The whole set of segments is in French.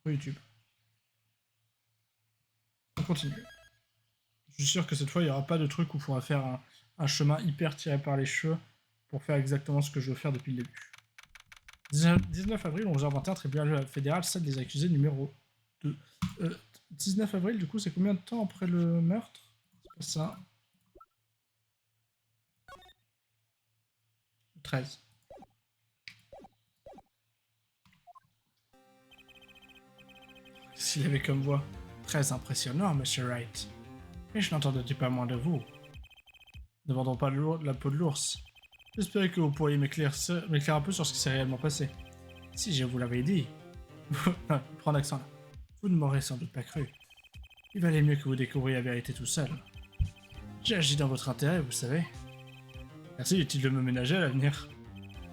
sur YouTube. On continue. Je suis sûr que cette fois, il n'y aura pas de truc où il faudra faire un chemin hyper tiré par les cheveux pour faire exactement ce que je veux faire depuis le début. 19 avril, 11h21, tribunal fédéral, celle des accusés numéro 2. 19 avril, du coup, c'est combien de temps après le meurtre? C'est pas ça. 13. Qu'est-ce qu'il avait comme voix? Très impressionnant, Monsieur Wright. Mais je n'entendais pas moins de vous. Ne vendons pas la peau de l'ours. J'espérais que vous pourriez m'éclairer un peu sur ce qui s'est réellement passé. Si je vous l'avais dit... Prends l'accent là. Vous ne m'aurez sans doute pas cru. Il valait mieux que vous découvriez la vérité tout seul. J'ai agi dans votre intérêt, vous savez. Merci, est-il de me ménager à l'avenir?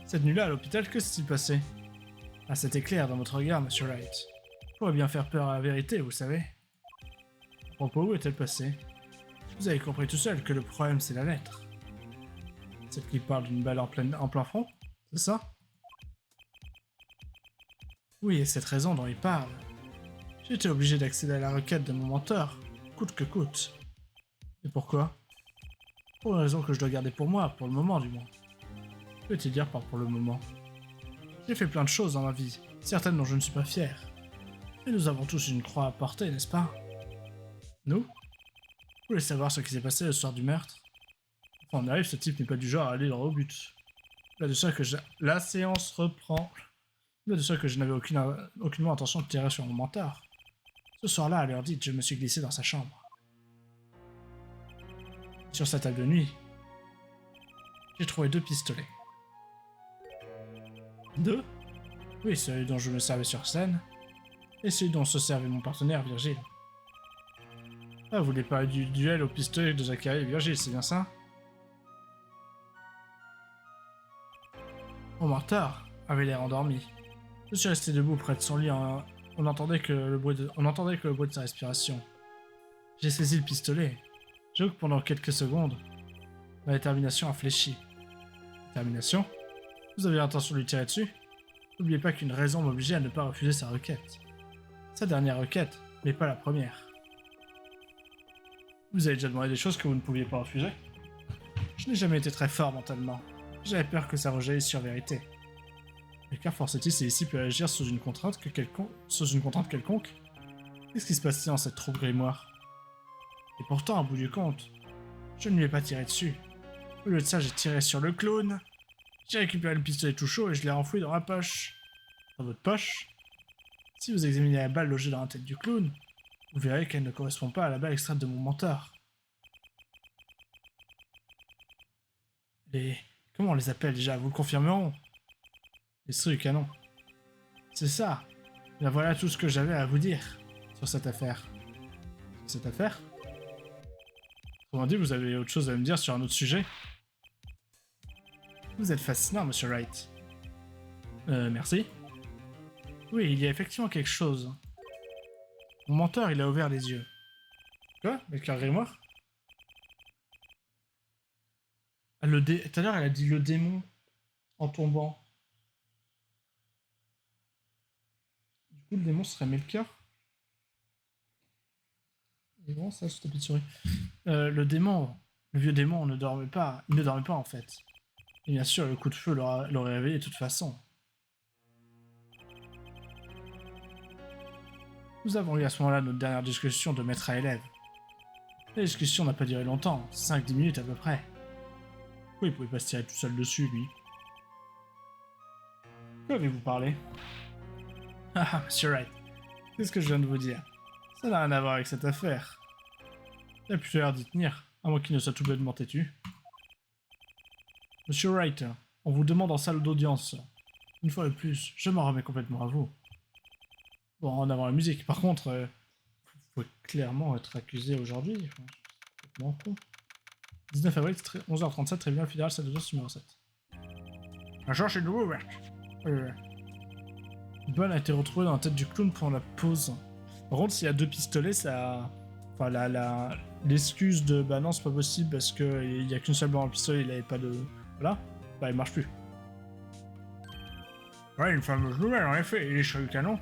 Cette nuit-là, à l'hôpital, que s'est-il passé? Ah, c'était clair dans votre regard, Monsieur Wright. Pourrait bien faire peur à la vérité, vous savez. À propos, où est-elle passée? Vous avez compris tout seul que le problème, c'est la lettre. Celle qui parle d'une balle en plein front, c'est ça? Oui, et cette raison dont il parle. J'étais obligé d'accéder à la requête de mon mentor, coûte que coûte. Et pourquoi? Pour une raison que je dois garder pour moi, pour le moment du moins. Que veux-tu dire par pour le moment? J'ai fait plein de choses dans ma vie, certaines dont je ne suis pas fier. Et nous avons tous une croix à porter, n'est-ce pas? Nous? Vous voulez savoir ce qui s'est passé le soir du meurtre? Enfin, on arrive, ce type n'est pas du genre à aller droit au but. Là de ça que la séance reprend. Là de ça que je n'avais aucunement intention de tirer sur mon mentor. Ce soir-là, à l'heure dite, je me suis glissé dans sa chambre. Sur sa table de nuit, j'ai trouvé 2 pistolets. 2? Oui, celui dont je me servais sur scène, et celui dont se servait mon partenaire, Virgile. Ah, vous voulez parler du duel au pistolet de Zachary et Virgile, c'est bien ça? Mon mentor avait l'air endormi. Je suis resté debout près de son lit, on entendait que le bruit de sa respiration. J'ai saisi le pistolet. J'avoue que pendant quelques secondes, ma détermination a fléchi. Détermination? Vous avez l'intention de lui tirer dessus? N'oubliez pas qu'une raison m'obligeait à ne pas refuser sa requête. Sa dernière requête, mais pas la première. Vous avez déjà demandé des choses que vous ne pouviez pas refuser? Je n'ai jamais été très fort mentalement. J'avais peur que ça rejaillisse sur vérité. Mais car force-t-il ici peut agir sous une contrainte quelconque? Qu'est-ce qui se passait dans cette troupe grimoire? Et pourtant, au bout du compte, je ne lui ai pas tiré dessus. Au lieu de ça, j'ai tiré sur le clown. J'ai récupéré le pistolet tout chaud et je l'ai enfoui dans ma poche. Dans votre poche? Si vous examinez la balle logée dans la tête du clown, vous verrez qu'elle ne correspond pas à la balle extraite de mon mentor. Comment on les appelle déjà? Vous le confirmerez? Les stries du canon. C'est ça. Bien voilà tout ce que j'avais à vous dire sur cette affaire. Sur cette affaire? Autrement dit, vous avez autre chose à me dire sur un autre sujet? Vous êtes fascinant, Monsieur Wright. Merci. Oui, il y a effectivement quelque chose. Mon mentor, il a ouvert les yeux. Quoi? Avec un grimoire? Ah, tout à l'heure, elle a dit le démon en tombant. Du coup, le démon serait Melchior? Et bon, ça, je tapis de souris. Le démon, le vieux démon ne dormait pas. Il ne dormait pas, en fait. Et bien sûr, le coup de feu l'aurait réveillé de toute façon. Nous avons eu à ce moment-là notre dernière discussion de maître à élève. La discussion n'a pas duré longtemps, 5-10 minutes à peu près. Pourquoi il pouvait pas se tirer tout seul dessus, lui? Quoi avez-vous parlé? Ah, Monsieur Wright, qu'est-ce que je viens de vous dire? Ça n'a rien à voir avec cette affaire. Il a plutôt l'air d'y tenir, à moins qu'il ne soit tout bêtement têtu. Monsieur Wright, on vous demande en salle d'audience. Une fois de plus, je m'en remets complètement à vous. Bon, en avant la musique. Par contre, vous pouvez clairement être accusé aujourd'hui. Enfin, c'est complètement con. 19 avril, 11h37, tribunal fédéral, salle d'audience numéro 7. Un jour chez nous, ouverte. Une balle a été retrouvée dans la tête du clown pendant la pause. Par contre, s'il y a 2 pistolets, ça... Enfin, l'excuse de bah non, c'est pas possible parce qu'il y a qu'une seule balle dans le pistolet, il avait pas de. Voilà, bah il marche plus. Ouais, une fameuse nouvelle en effet, il est sur le canon.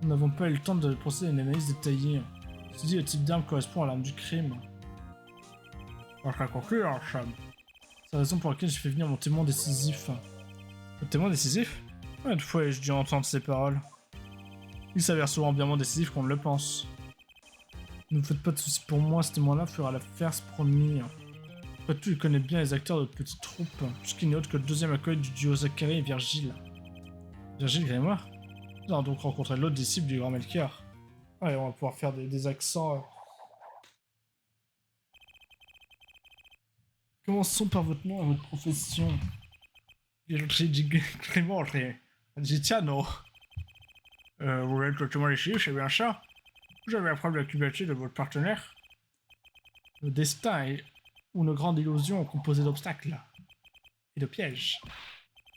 Nous n'avons pas eu le temps de procéder à une analyse détaillée. Ceci dit, le type d'arme correspond à l'arme du crime. On va conclure, en Cham. C'est la raison pour laquelle j'ai fait venir mon témoin décisif. Le témoin décisif? Une fois ai-je dû entendre ces paroles. Il s'avère souvent bien moins décisif qu'on ne le pense. Ne vous faites pas de soucis pour moi, ce témoin-là fera l'affaire, ce promis. Après tout, il connaît bien les acteurs de notre petite troupe, puisqu'il n'est autre que le deuxième acolyte du duo Zachary et Virgile. Virgile Grimoire? Nous avons donc rencontré l'autre disciple du grand Melchior. Ouais, on va pouvoir faire des accents. Commençons par votre nom et votre profession. Virgile Grimoire, Gitiano. Vous êtes le témoin ici, c'est bien ça? Vous avez appris la culpabilité de votre partenaire? Le destin est une grande illusion composée d'obstacles et de pièges.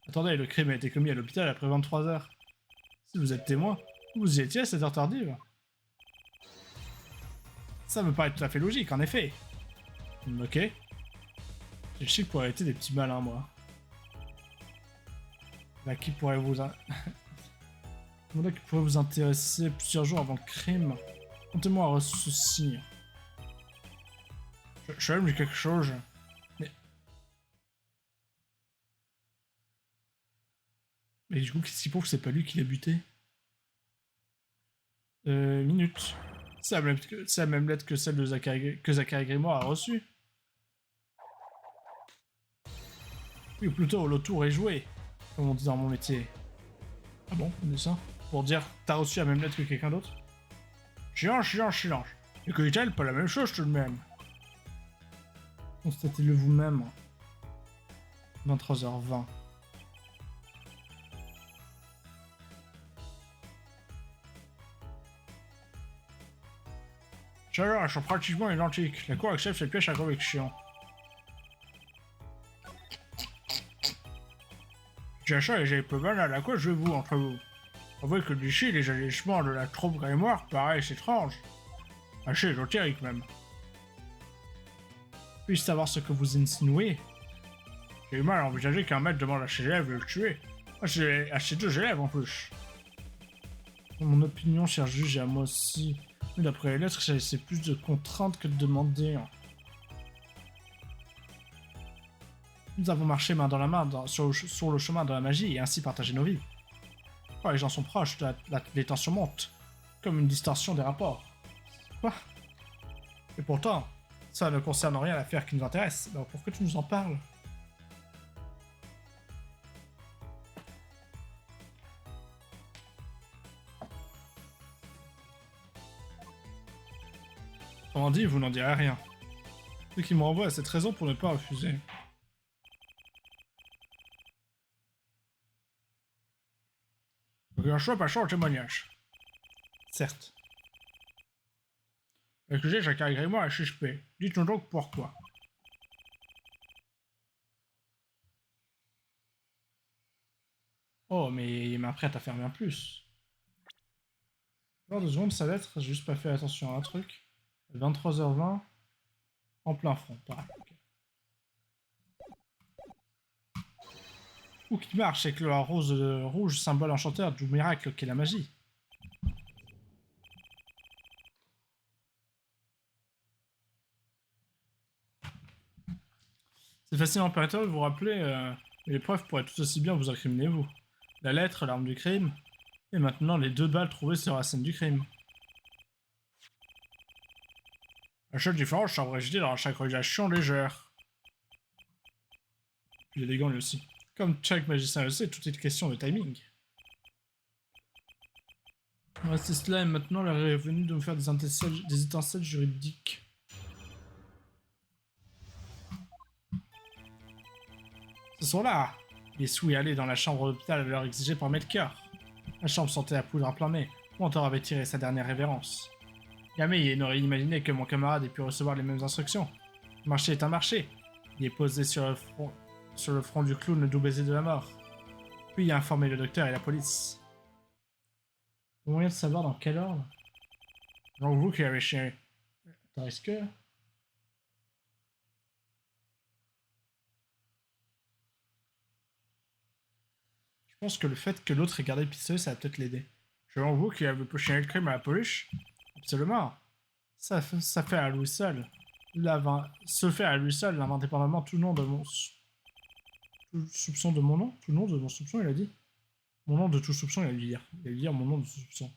Attendez, le crime a été commis à l'hôpital après 23 heures. Si vous êtes témoin, vous y étiez à cette heure tardive. Ça me paraît tout à fait logique, en effet. Ok. J'ai le chic pour arrêter des petits malins, moi. Là, qui pourrait vous... Voilà qui pourrait vous intéresser plusieurs jours avant le crime. Contez-moi un souci. Je vais me dire quelque chose. Mais du coup, qu'est-ce qui prouve que c'est pas lui qui l'a buté? Minute. C'est la même lettre que celle de Zachary Grimoire a reçue. Oui, ou plutôt, le tour est joué, comme on dit dans mon métier. Ah bon, on dit ça? Pour dire, t'as reçu la même lettre que quelqu'un d'autre? Silence. Et que dit-elle, pas la même chose tout de même. Constatez-le vous-même. 23h20. Celles-là, elles sont pratiquement identiques. La cour accepte cette pièce à conviction. J'ai ça et j'ai peu banal. À quoi jouez-vous entre vous? Avouez que d'ici, les agissements de la troupe grimoire paraissent étranges. Assez ésotériques même. Puis-je savoir ce que vous insinuez? J'ai eu mal à envisager qu'un maître demande à ses élèves de le tuer. À ses deux élèves en plus. Dans mon opinion, cher juge, et à moi aussi. Mais d'après les lettres, j'ai laissé plus de contraintes que de demander. Nous avons marché main dans la main sur le chemin de la magie et ainsi partagé nos vies. Quand les gens sont proches, les tensions montent, comme une distorsion des rapports. Quoi? Et pourtant, ça ne concerne rien à l'affaire qui nous intéresse. Alors pourquoi tu nous en parles? Autrement dit, vous n'en direz rien. Ce qui me renvoie à cette raison pour ne pas refuser. Un choix passant au témoignage. Certes. L'accusé Zachary Grimoire est suspect. Dites-nous donc pourquoi. Oh, mais il m'apprête à faire bien plus. Lors de secondes, sa lettre, j'ai juste pas fait attention à un truc. 23h20, en plein front, pareil. Okay. Ou qui marche avec le rouge, symbole enchanteur du miracle qu'est la magie. C'est facilement permettant de vous rappeler, les preuves pourraient tout aussi bien vous incriminer vous. La lettre, l'arme du crime, et maintenant les 2 balles trouvées sur la scène du crime. La seule différence semblerait résider dans la synchronisation légère. Il est élégant lui aussi. Comme chaque magicien le sait, tout est question de timing. C'est cela et maintenant l'heure est venue de me faire des étincelles juridiques. Ce sont-là les sous et allés dans la chambre d'hôpital à l'heure exigée par Melchior. La chambre sentait la poudre à plein nez. Mentor avait tiré sa dernière révérence. Jamais il n'aurait imaginé que mon camarade ait pu recevoir les mêmes instructions. Le marché est un marché. Il est posé sur le front du clown le doux baiser de la mort. Puis il a informé le docteur et la police. Le moyen de savoir dans quel ordre? Donc vous qui avez chez... Attends, est-ce que... Je pense que le fait que l'autre ait gardé le pistolet, ça va peut-être l'aider. Selon vous qui avez poché le crime à la police? Absolument. Ça fait à lui seul. Se fait à lui seul, indépendamment tout nom de mon... Tout soupçon de mon nom? Tout nom de mon soupçon, il a dit? Mon nom de tout soupçon, il a dû dire. Il a dû dire mon nom de tout soupçon.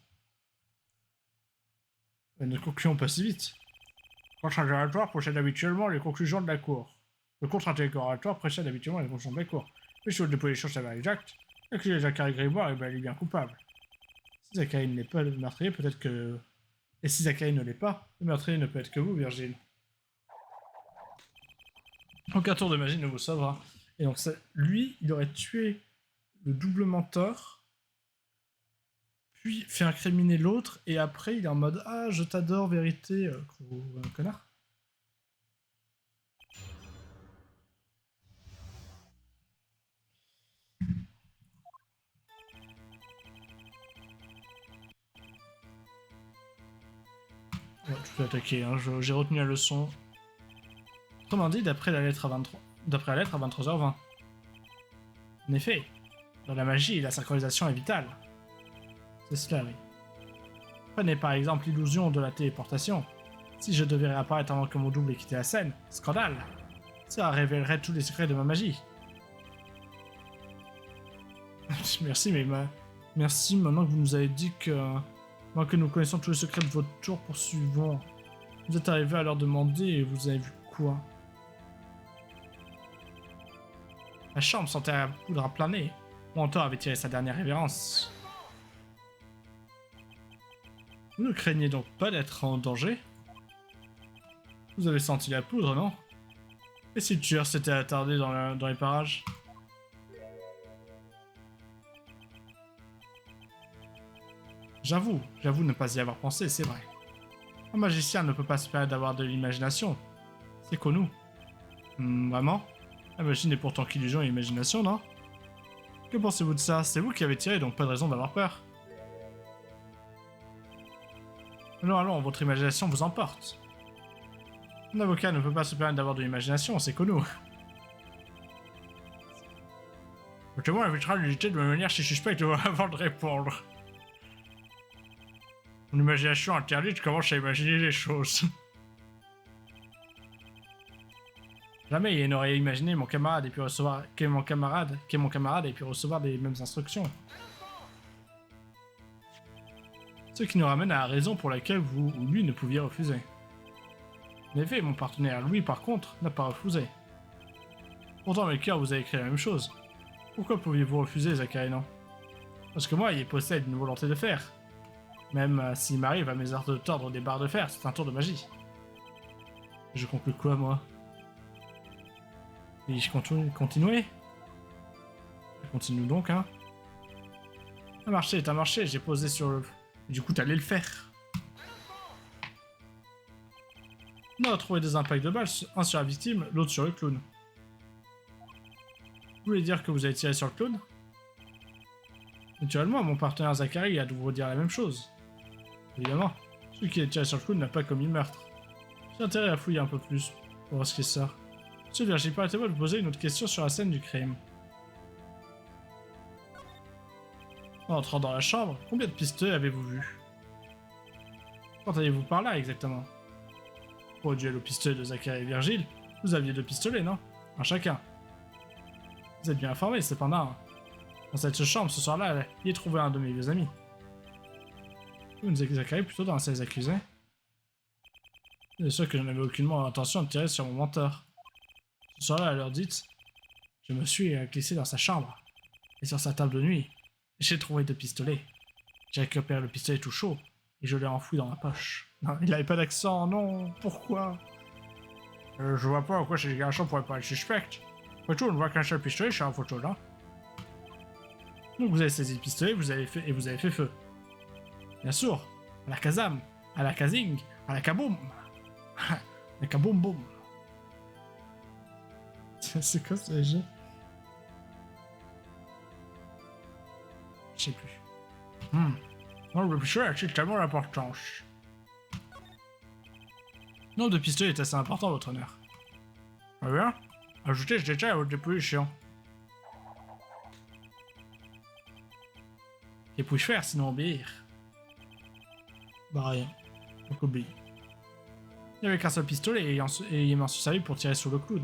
Ne concluons pas si vite. Le contre-interrogatoire procède habituellement les conclusions de la cour. Le contre-interrogatoire précède habituellement les conclusions de la cour. Mais si vous déposez les choses avec exact, l'accusé Zachary Grimoire est bel et bien coupable. Si Zachary n'est pas le meurtrier, peut-être que... Et si Zachary ne l'est pas, le meurtrier ne peut être que vous, Virgile. Aucun tour de magie ne vous sauvera. Et donc, lui, il aurait tué le double mentor, puis fait incriminer l'autre, et après, il est en mode « Ah, je t'adore, vérité, connard ». Ouais, tu peux attaquer, hein. J'ai retenu la leçon. Autrement dit, d'après la lettre à 23h20. En effet, dans la magie, la synchronisation est vitale. C'est cela, oui. Prenez par exemple l'illusion de la téléportation. Si je devais réapparaître avant que mon double ait quitté la scène, scandale! Ça révélerait tous les secrets de ma magie. Merci, mais merci maintenant que vous nous avez dit que... Maintenant que nous connaissons tous les secrets de votre tour poursuivant, vous êtes arrivé à leur demander et vous avez vu quoi? La chambre sentait la poudre à planer. Mon mentor avait tiré sa dernière révérence. Vous ne craignez donc pas d'être en danger? Vous avez senti la poudre, non? Et si le tueur s'était attardé dans les parages? J'avoue ne pas y avoir pensé, c'est vrai. Un magicien ne peut pas se permettre d'avoir de l'imagination. C'est connu. Vraiment? La magie n'est pourtant qu'illusion et imagination, non? Que pensez-vous de ça? C'est vous qui avez tiré, donc pas de raison d'avoir peur. Allons, votre imagination vous emporte. Un avocat ne peut pas se permettre d'avoir de l'imagination, c'est connu. Le témoin évitera d'hésiter de me manière si suspecte avant de répondre. Mon imagination interdite commence à imaginer les choses. Jamais il n'aurait imaginé que mon camarade ait pu recevoir des mêmes instructions. Ce qui nous ramène à la raison pour laquelle vous ou lui ne pouviez refuser. En effet, mon partenaire, lui, par contre, n'a pas refusé. Pourtant, mes cœurs, vous avez écrit la même chose. Pourquoi pouviez-vous refuser, Zachary, non? Parce que moi, il possède une volonté de faire. Même s'il m'arrive à mes arts de tordre des barres de fer, c'est un tour de magie. Je conclus quoi, moi? Et je continuer? Je continue donc, hein. Un marché est un marché, j'ai posé sur le... Du coup, t'allais le faire. On a trouvé des impacts de balles, un sur la victime, l'autre sur le clown. Vous voulez dire que vous avez tiré sur le clown? Naturellement, mon partenaire Zachary a dû vous dire la même chose. Évidemment, celui qui a tiré sur le clown n'a pas commis le meurtre. J'ai intérêt à fouiller un peu plus pour voir ce qui sort. Monsieur Virgile, permettez-moi de vous poser une autre question sur la scène du crime. En entrant dans la chambre, combien de pistolets avez-vous vu? Quand allez-vous par là exactement? Pour le duel au pistolet de Zachary et Virgile, vous aviez 2 pistolets, non? Un chacun. Vous êtes bien informé, cependant. Dans cette chambre, ce soir-là, il y a trouvé un de mes vieux amis. Vous nous Zachary plutôt dans la salle des accusés. C'est sûr que je n'avais aucunement l'intention de tirer sur mon mentor. Ce soir-là, à l'heure dite, je me suis glissé dans sa chambre et sur sa table de nuit. J'ai trouvé 2 pistolets. J'ai récupéré le pistolet tout chaud et je l'ai enfoui dans ma poche. Non, il n'avait pas d'accent, non. Pourquoi? Je vois pas pourquoi ces garçons pourraient pas être suspects. Après tout, on ne voit qu'un seul pistolet sur la photo là. Donc vous avez saisi le pistolet, vous avez fait feu. Bien sûr, à la Kazam, à la Kazing, à la Kaboom. La Kaboom boom. C'est quoi ce jeu? Je sais plus. Non, le pistolet a tellement d'importance. Le nombre de pistolets est assez important, votre honneur. Très bien. Ajoutez ce détail à votre déposition. Que puis-je faire sinon obéir? Bah rien. Donc obéis. Il n'y avait qu'un seul pistolet et il m'en suis servi pour tirer sur le clown.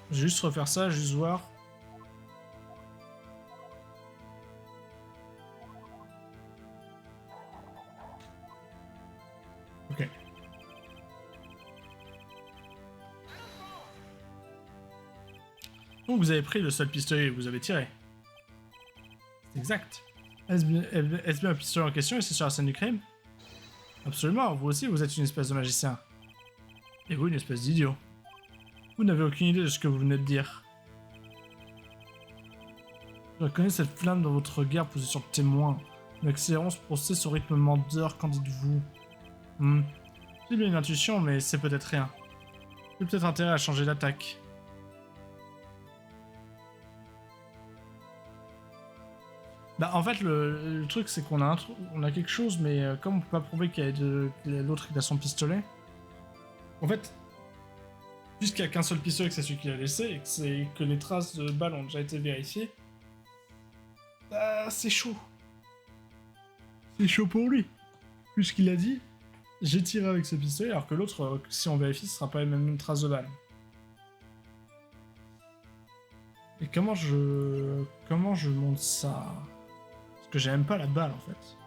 Je vais juste refaire ça, juste voir. Ok. Donc vous avez pris le seul pistolet et vous avez tiré. C'est exact. Est-ce bien un pistolet en question et c'est sur la scène du crime? Absolument, vous aussi vous êtes une espèce de magicien. Et vous une espèce d'idiot. Vous n'avez aucune idée de ce que vous venez de dire. Je reconnais cette flamme dans votre regard posée sur le témoin. L'accélérance procède au rythme menteur, qu'en dites-vous? J'ai bien une intuition, mais c'est peut-être rien. J'ai peut-être intérêt à changer d'attaque. Bah en fait le truc c'est qu'on a, on a quelque chose, mais comme on peut pas prouver qu'il y a l'autre il a son pistolet. En fait, puisqu'il n'y a qu'un seul pistolet que c'est celui qu'il a laissé, et que les traces de balles ont déjà été vérifiées, bah c'est chaud. C'est chaud pour lui. Puisqu'il a dit, j'ai tiré avec ce pistolet, alors que l'autre, si on vérifie, ce sera pas les mêmes traces de balles. Et comment je monte ça? Parce que j'aime pas la balle en fait.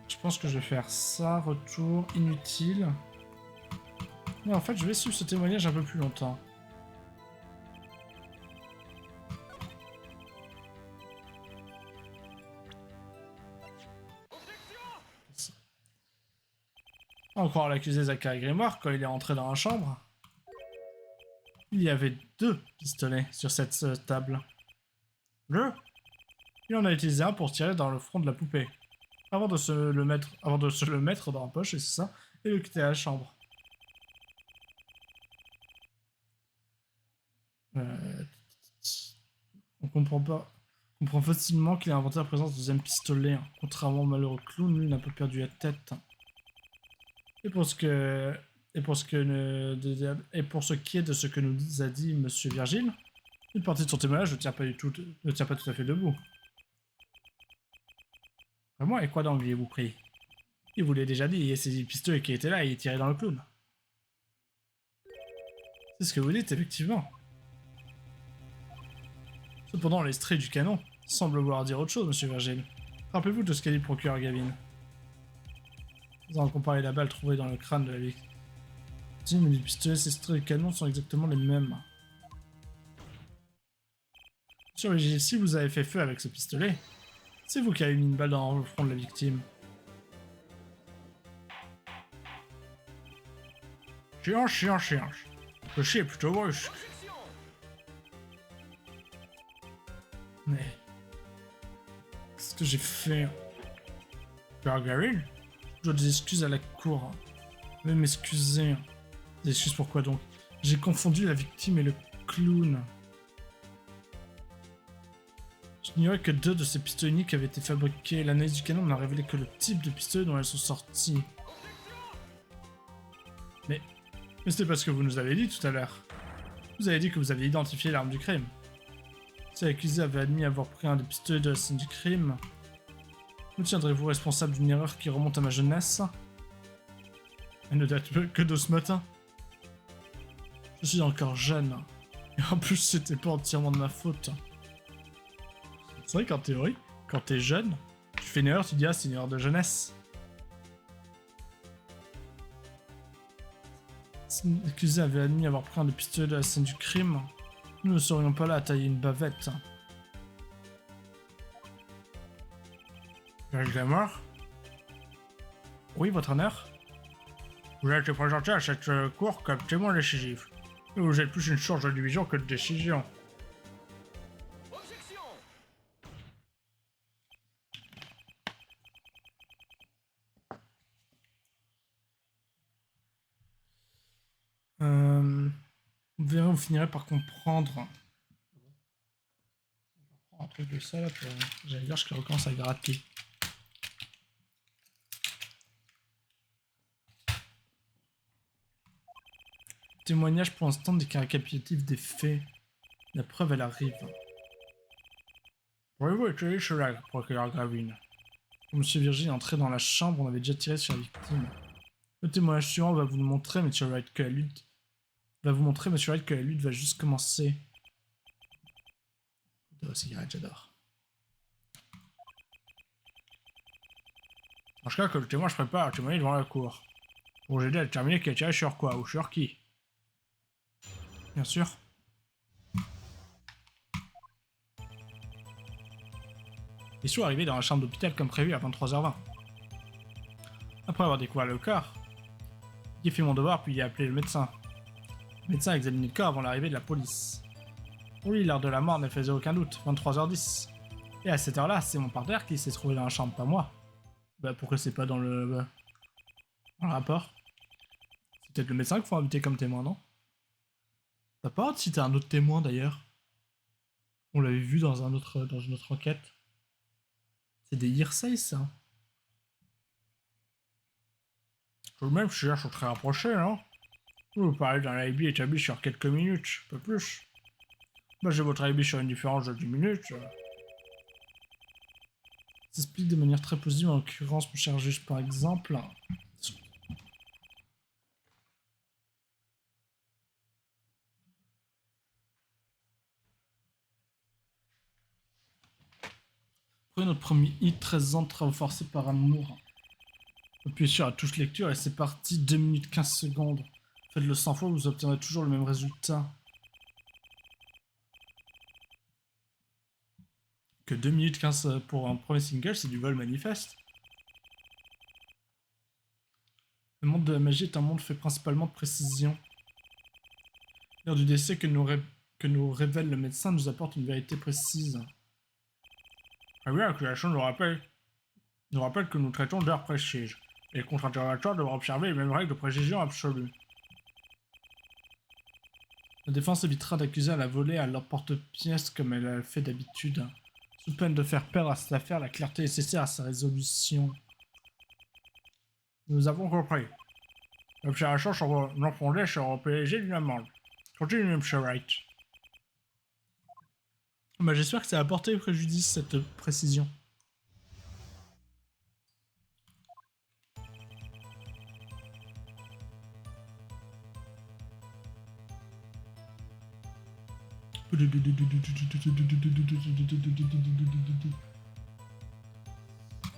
Je pense que je vais faire ça, retour inutile. Mais en fait, je vais suivre ce témoignage un peu plus longtemps. Encore l'accusé Zachary Grimoire, quand il est rentré dans la chambre, il y avait 2 pistolets sur cette table. Il en a utilisé un pour tirer dans le front de la poupée, avant de se le mettre dans la poche, et c'est ça, et de quitter la chambre. On comprend facilement qu'il a inventé la présence de deuxième pistolet. Hein. Contrairement au malheureux clown, lui n'a pas perdu la tête. Et pour ce qui est de ce que nous a dit Monsieur Virgile, une partie de son témoignage ne tient pas tout à fait debout. Vraiment, et quoi donc, vous prie? Il vous l'a déjà dit, il y a ces pistolets qui étaient là et il tirait dans le clown. C'est ce que vous dites, effectivement. Cependant, l'estrait du canon semble vouloir dire autre chose, Monsieur Virgile. Rappelez-vous de ce qu'a dit le procureur Gavin. Nous allons comparer la balle trouvée dans le crâne de la victime et du pistolet, ces extraits du canon sont exactement les mêmes. Monsieur Virgile, si vous avez fait feu avec ce pistolet, c'est vous qui avez mis une balle dans le front de la victime. Chiant. Le chien est plutôt brusque. Mais... qu'est-ce que j'ai fait? Père Gavin? Je dois des excuses à la cour. Je vais m'excuser. Des excuses pourquoi donc? J'ai confondu la victime et le clown. J'ignorais que 2 de ces pistolets uniques avaient été fabriqués. L'analyse du canon m'a révélé que le type de pistolet dont elles sont sorties. Mais c'était pas ce que vous nous avez dit tout à l'heure. Vous avez dit que vous aviez identifié l'arme du crime. Si l'accusé avait admis avoir pris un des pistolets de la scène du crime, me tiendrez-vous responsable d'une erreur qui remonte à ma jeunesse? Elle ne date que de ce matin. Je suis encore jeune. Et en plus, c'était pas entièrement de ma faute. C'est vrai qu'en théorie, quand t'es jeune, tu fais une erreur, tu dis ah c'est une erreur de jeunesse. Si l'accusé avait admis avoir pris un des pistolets de la scène du crime, nous ne serions pas là à tailler une bavette. Gilmore? Oui, votre honneur? Vous avez été présenté à cette cour comme témoin décisif. Et vous êtes plus une source de division que de décision. Objection. Vous verrez, vous finirez par comprendre. truc de ça là pour... J'allais dire, je recommence à gratter. Témoignage pour l'instant des récapitulatifs des faits. La preuve, elle arrive. Pourriez-vous étudier cela, procureur Gravine? Quand M. Virgile est entré dans la chambre, on avait déjà tiré sur la victime. Le témoignage suivant va vous montrer, M. Wright, que la lutte... va juste commencer. De cigarette, j'adore. Dans ce cas, que le témoin se prépare à témoigner devant la cour. Pour vous aider à déterminer qui a tiré sur quoi, ou sur qui. Bien sûr. Les sous arrivés dans la chambre d'hôpital comme prévu à 23h20. Après avoir découvert le corps, j'ai fait mon devoir puis il a appelé le médecin. Le médecin a examiné le corps avant l'arrivée de la police. Pour lui, l'heure de la mort ne faisait aucun doute, 23h10. Et à cette heure-là, c'est mon partenaire qui s'est trouvé dans la chambre, pas moi. Bah pourquoi c'est pas dans le rapport? C'est peut-être le médecin qu'il faut inviter comme témoin, non? T'as pas hâte si t'as un autre témoin d'ailleurs? On l'avait vu dans une autre enquête. C'est des hearsay ça. Tout de même, je cherche très rapproché, non? Vous parlez d'un alibi établi sur quelques minutes, pas plus. Bah j'ai votre alibi sur une différence de 10 minutes. Ça s'explique de manière très positive, en l'occurrence, mon cher juge, par exemple. Prenez notre premier hit, 13 ans de travaux forcés par amour. Appuyez sur la touche lecture et c'est parti, 2 minutes 15 secondes. Faites-le 100 fois, vous obtiendrez toujours le même résultat. Que 2 minutes 15 pour un premier single, c'est du vol manifeste. Le monde de la magie est un monde fait principalement de précision. L'heure du décès que nous révèle le médecin nous apporte une vérité précise. Ah bien, l'accusation nous rappelle que nous traitons d'heures précises. Et le contre-interrogatoire devra observer les mêmes règles de précision absolue. La défense évitera d'accuser à la volée à leur porte-pièce comme elle a fait d'habitude, sous peine de faire perdre à cette affaire la clarté nécessaire à sa résolution. Nous avons compris. L'observation non fondée sera pénalisée d'une amende. Continue, M. Wright. Bah, j'espère que ça a apporté préjudice, cette précision.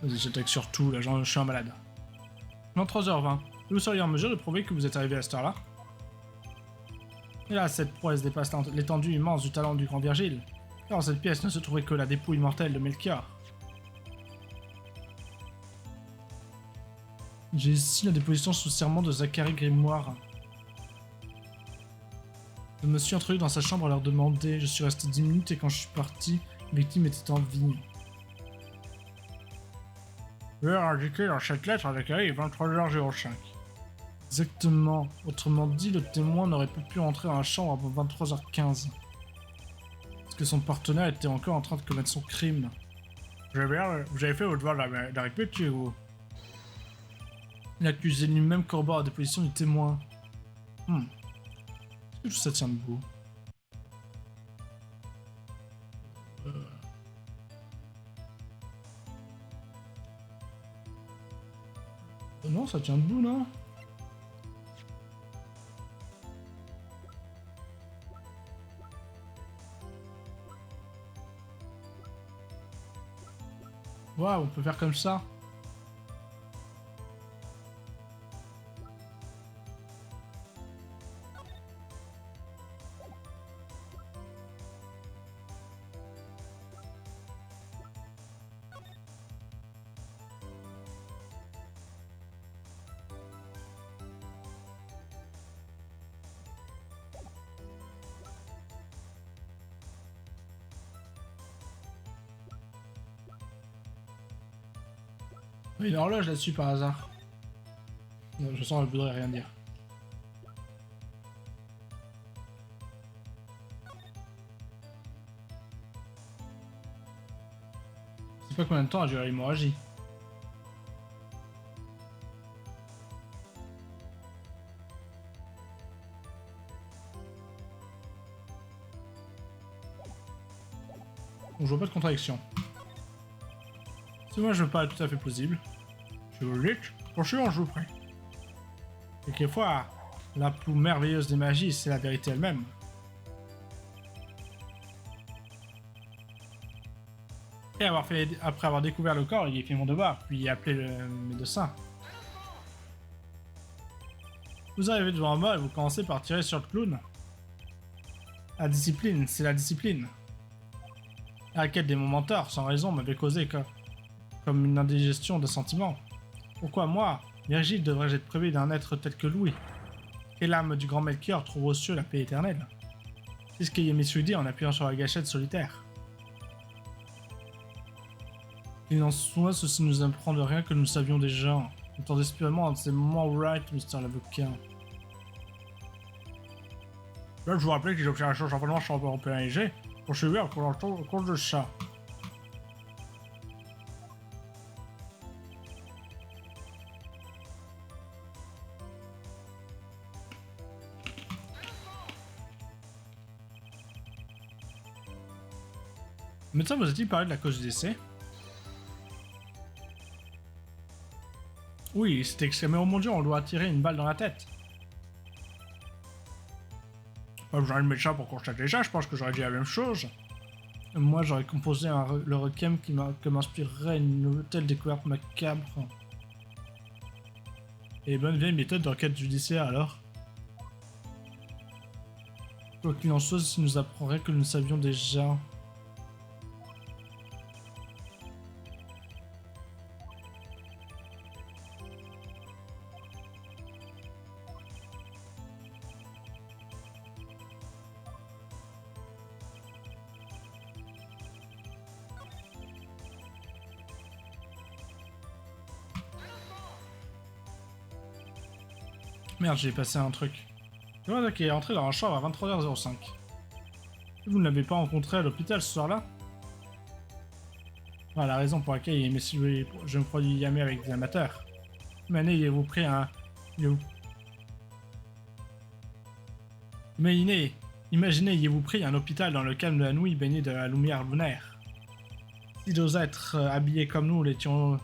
Vas-y, j'attaque sur tout, là, je suis un malade. 23h20. Vous seriez en mesure de prouver que vous êtes arrivé à cette heure-là? Et là, cette prouesse dépasse l'étendue immense du talent du grand Virgile. Car dans cette pièce ne se trouvait que la dépouille mortelle de Melchior. J'ai ici la déposition sous serment de Zachary Grimoire. Je me suis introduit dans sa chambre à leur demander. Je suis resté 10 minutes et quand je suis parti, la victime était en vie. L'heure indiquée dans cette lettre Zachary est 23h05. Exactement. Autrement dit, le témoin n'aurait pas pu rentrer dans la chambre avant 23h15. Parce que son partenaire était encore en train de commettre son crime. Vous avez fait votre devoir de répéter, vous. L'accusé lui-même corrobore la déposition du témoin. Est-ce que tout ça tient debout? Non, ça tient debout, non? Waouh, on peut faire comme ça. Il y a une horloge là-dessus par hasard. Non, je sens qu'elle voudrait rien dire. sais pas combien de temps a duré l'hémorragie. Donc, je vois pas de contradiction. Si moi je veux pas tout à fait plausible, je vous le dis, franchement je vous prie. Et quelquefois, la plus merveilleuse des magies, c'est la vérité elle-même. Et après avoir découvert le corps, il a fait mon devoir, puis il a appelé le médecin. Vous arrivez devant moi et vous commencez par tirer sur le clown. La discipline, c'est la discipline. La quête des mentors, sans raison, m'avait causé comme une indigestion de sentiments. Pourquoi moi, Virgile, devrais-je être privé d'un être tel que Louis? Et l'âme du grand Melchior trouve aux cieux la paix éternelle. C'est ce qu'Ayemi dit en appuyant sur la gâchette solitaire. Il en soit, ceci nous apprend de rien que nous savions déjà. On tend désespérément de ces moments right, Mr. l'avocat. Là, je vous rappelle que j'ai obtenu un championnat européen léger pour suivre au cours de ça. Le médecin vous a-t-il parlé de la cause du décès? Oui, c'était exclamé, oh mon dieu, on doit tirer une balle dans la tête. Pas besoin de médecin pour constater ça, je pense que j'aurais dit la même chose. Moi, j'aurais composé le requiem que m'inspirerait une telle découverte macabre. Et bonne vieille méthode d'enquête judiciaire alors. Quoi qu'il en soit, ça nous apprendrait que nous savions déjà. Merde, j'ai passé un truc. Le voilà qui est entré dans la chambre à 23h05. Vous ne l'avez pas rencontré à l'hôpital ce soir-là? Voilà la raison pour laquelle je me produis jamais avec des amateurs. Mais ayez-vous pris un... Imaginez, ayez-vous pris un hôpital dans le calme de la nuit baigné de la lumière lunaire. Si deux êtres habillés comme nous l'étions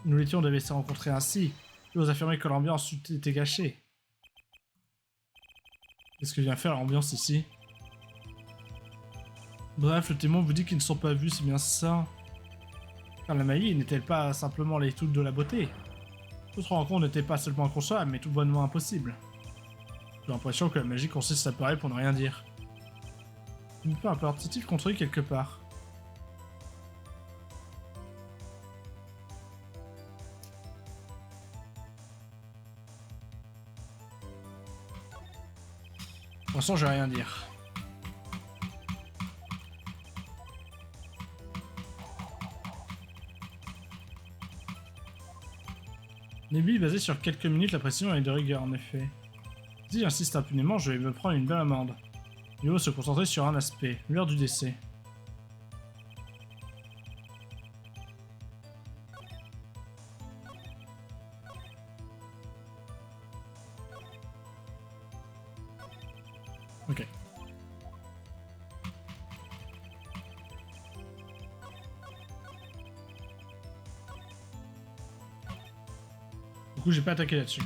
devaient se rencontrer ainsi, j'ose affirmer que l'ambiance eût été gâchée. Qu'est-ce que vient faire l'ambiance ici? Bref, le témoin vous dit qu'ils ne sont pas vus, c'est bien ça. Car la magie n'est-elle pas simplement l'étude de la beauté? Notre rencontre n'était pas seulement inconcevable, mais tout bonnement impossible. J'ai l'impression que la magie consiste à parler pour ne rien dire. Une peur impérative contre lui quelque part. Pour l'instant, je vais rien dire. Début basé sur quelques minutes, la précision est de rigueur en effet. Si j'insiste impunément, je vais me prendre une belle amende. Il faut se concentrer sur un aspect, l'heure du décès. Ok. Du coup, j'ai pas attaqué là-dessus.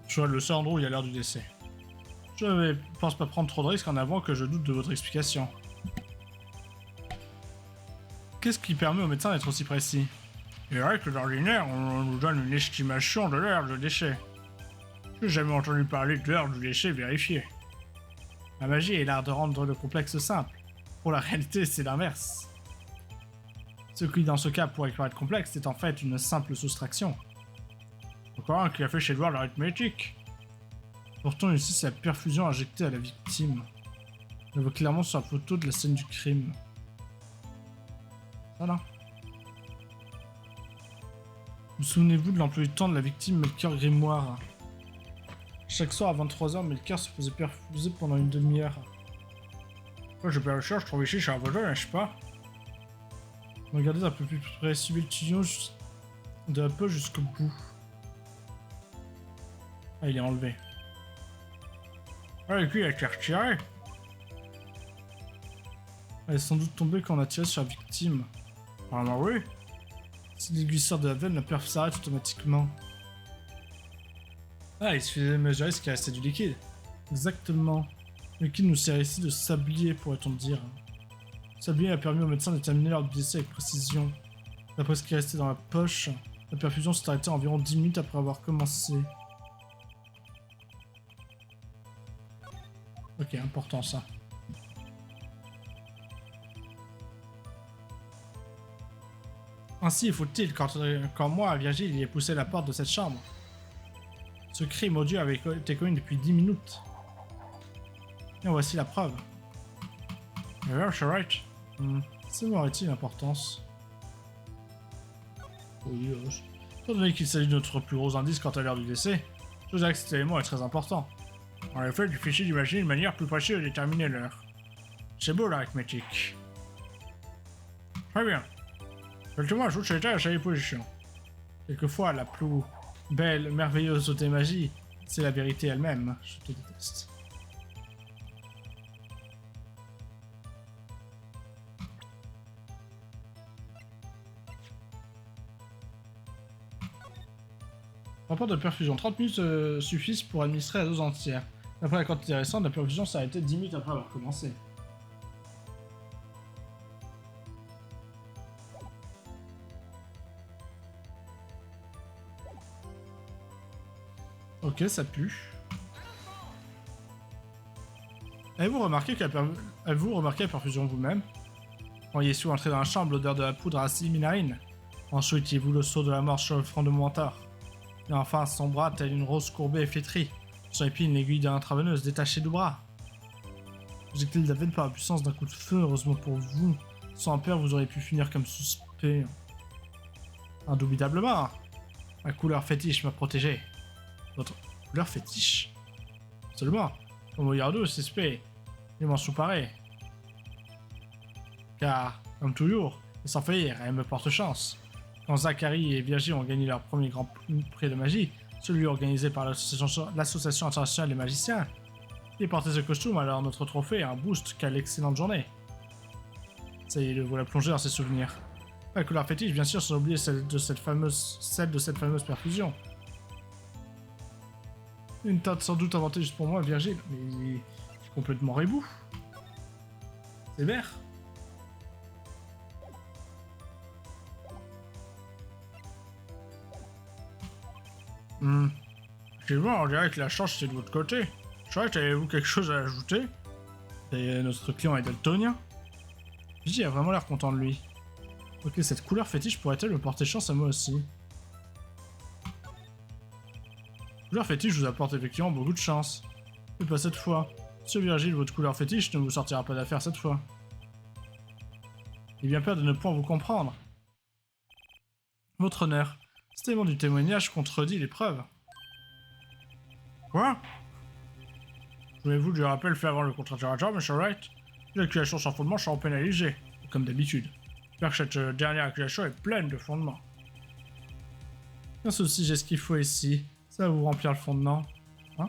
Je le sais, Andrew, il y a l'heure du décès. Je ne pense pas prendre trop de risques en avant que je doute de votre explication. Qu'est-ce qui permet au médecin d'être aussi précis? Il est vrai que d'ordinaire, on nous donne une estimation de l'heure du décès. J'ai jamais entendu parler de l'heure du décès vérifiée. La magie est l'art de rendre le complexe simple. Pour la réalité, c'est l'inverse. Ce qui, dans ce cas, pourrait paraître complexe, est en fait une simple soustraction. Encore un qui a fait chez Edward l'arithmétique. Pourtant, ici, c'est la perfusion injectée à la victime. On voit clairement sur la photo de la scène du crime. Voilà. Vous souvenez-vous de l'emploi du temps de la victime Melchior Grimoire? Chaque soir à 23h, Melchior se faisait perfuser pendant une demi-heure. Moi, j'ai pas le choix, je trouve ici chez un voisin, n'est-ce pas? Regardez un peu plus près, suivez le tuyau de la poche jusqu'au bout. Ah, il est enlevé. Ah, et puis il a été retiré. Elle est sans doute tombée quand on a tiré sur la victime. Apparemment oui. Si l'aiguille sort de la veine, la perf s'arrête automatiquement. Ah, il suffisait de mesurer ce qui restait du liquide. Exactement. Le liquide nous sert ici de sablier, pourrait-on dire. Le sablier a permis au médecin de déterminer l'heure du décès avec précision. D'après ce qui restait dans la poche, la perfusion s'est arrêtée environ 10 minutes après avoir commencé. Ok, important ça. Ainsi faut-il, quand moi, Virgile, il ait poussé la porte de cette chambre. Ce crime odieux avait été commis depuis 10 minutes. Et voici la preuve. Yeah, c'est right. Ça m'aurait-il l'importance? Oui, étant donné qu'il s'agit de notre plus gros indice quant à l'heure du décès, je dirais que cet élément est très important. En effet, difficile d'imaginer une manière plus précise de déterminer l'heure. C'est beau l'arithmétique. Très bien. Effectivement, ajoute cet état à sa position. Quelquefois, la plus belle, merveilleuse des magies, c'est la vérité elle-même. Je te déteste. Rapport de perfusion. 30 minutes suffisent pour administrer la dose entière. D'après la quantité récente, la perfusion s'est arrêtée 10 minutes après avoir commencé. Ok, ça pue. Avez-vous remarqué la perfusion vous-même? Voyez-vous entrer dans la chambre l'odeur de la poudre assez minarine? Ensuite, étiez-vous le sceau de la mort sur le front de mon mentor? Et enfin, son bras, tel une rose courbée et flétrie. Sur les pieds, une aiguille d'intraveineuse détachée du bras. Projectile de la veine par la puissance d'un coup de feu, heureusement pour vous. Sans peur, vous auriez pu finir comme suspect. Indubitablement. Ma couleur fétiche m'a protégé. Votre couleur fétiche? Seulement. Comme Oyardo, suspect. Il m'en souparait. Car, comme toujours, et sans faillir, elle me porte chance. Quand Zachary et Virgile ont gagné leur premier grand prix de magie, celui organisé par l'Association internationale des magiciens, ils portaient ce costume, alors notre trophée a un boost. Quelle excellente journée. Ça y est, le voilà plongé dans ses souvenirs. La couleur fétiche, bien sûr, sans oublier celle de cette fameuse perfusion. Une teinte sans doute inventée juste pour moi, Virgile, mais il est complètement rebou. C'est vert. Effectivement, on dirait que la chance c'est de votre côté. Charlotte, avez-vous quelque chose à ajouter? Et notre client est daltonien. Gigi a vraiment l'air content de lui. Ok, cette couleur fétiche pourrait-elle me porter chance à moi aussi? Couleur fétiche vous apporte effectivement beaucoup de chance. Mais pas cette fois. Monsieur Virgile, votre couleur fétiche ne vous sortira pas d'affaire cette fois. J'ai bien peur de ne point vous comprendre. Votre honneur, cet élément du témoignage contredit les preuves. Quoi? Voulez-vous que je rappelle fait avant le contre-interrogatoire, Monsieur Wright? L'accusation sans fondement sera pénalisée, comme d'habitude. J'espère que cette dernière accusation est pleine de fondements. Bien ceci, j'ai ce qu'il faut ici. Ça va vous remplir le fondement. Hein?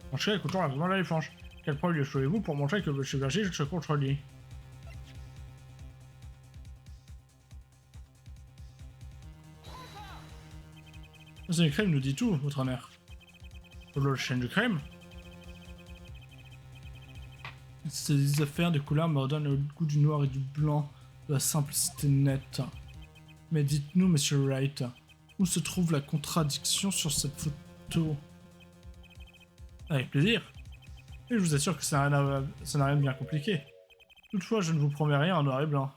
Franchement, écoutons la demande à les planches. Quelle preuve lui trouvez-vous pour montrer que M. Virgile se contredit? Le crime nous dit tout, votre honneur. Le chaîne du crime? Ces affaires de couleurs me redonnent le goût du noir et du blanc, de la simplicité nette. Mais dites-nous, Monsieur Wright, où se trouve la contradiction sur cette photo? Avec plaisir. Et je vous assure que ça n'a rien de bien compliqué. Toutefois, je ne vous promets rien en noir et blanc.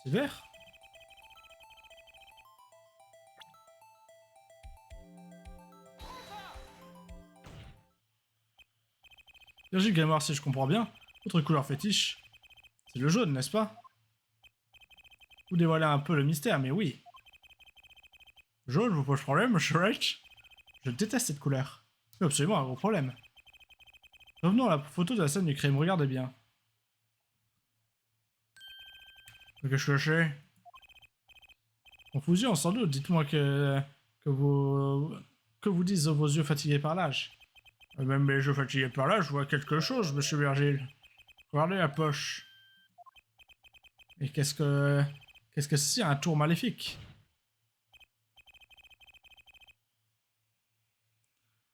C'est vert? Virgile Grimoire, si je comprends bien, votre couleur fétiche, c'est le jaune, n'est-ce pas? Vous dévoilez un peu le mystère, mais oui. Jaune vous pose problème, Monsieur Wright? Je déteste cette couleur. C'est absolument un gros problème. Revenons à la photo de la scène du crime, regardez bien. Qu'est-ce que c'est? Confusion, sans doute, dites-moi que vous disent vos yeux fatigués par l'âge. Même mes yeux fatigués par l'âge, je vois quelque chose, monsieur Virgile. Regardez la poche. Et qu'est-ce que c'est, un tour maléfique?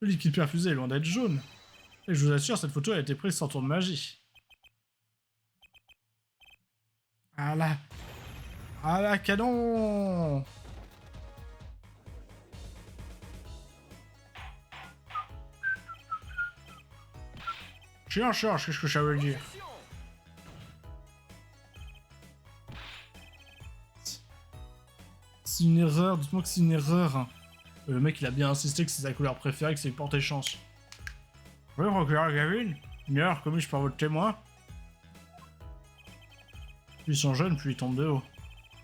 Le liquide perfusé est loin d'être jaune. Et je vous assure, cette photo a été prise sans tour de magie. Ah là! Ah là, canon! Je suis en charge, qu'est-ce que ça veut dire? C'est une erreur, dites-moi que c'est une erreur. Le mec, il a bien insisté que c'est sa couleur préférée, que c'est porter chance. Oui, procureur Gavin, une erreur commise par votre témoin. Puis ils sont jeunes, puis ils tombent de haut.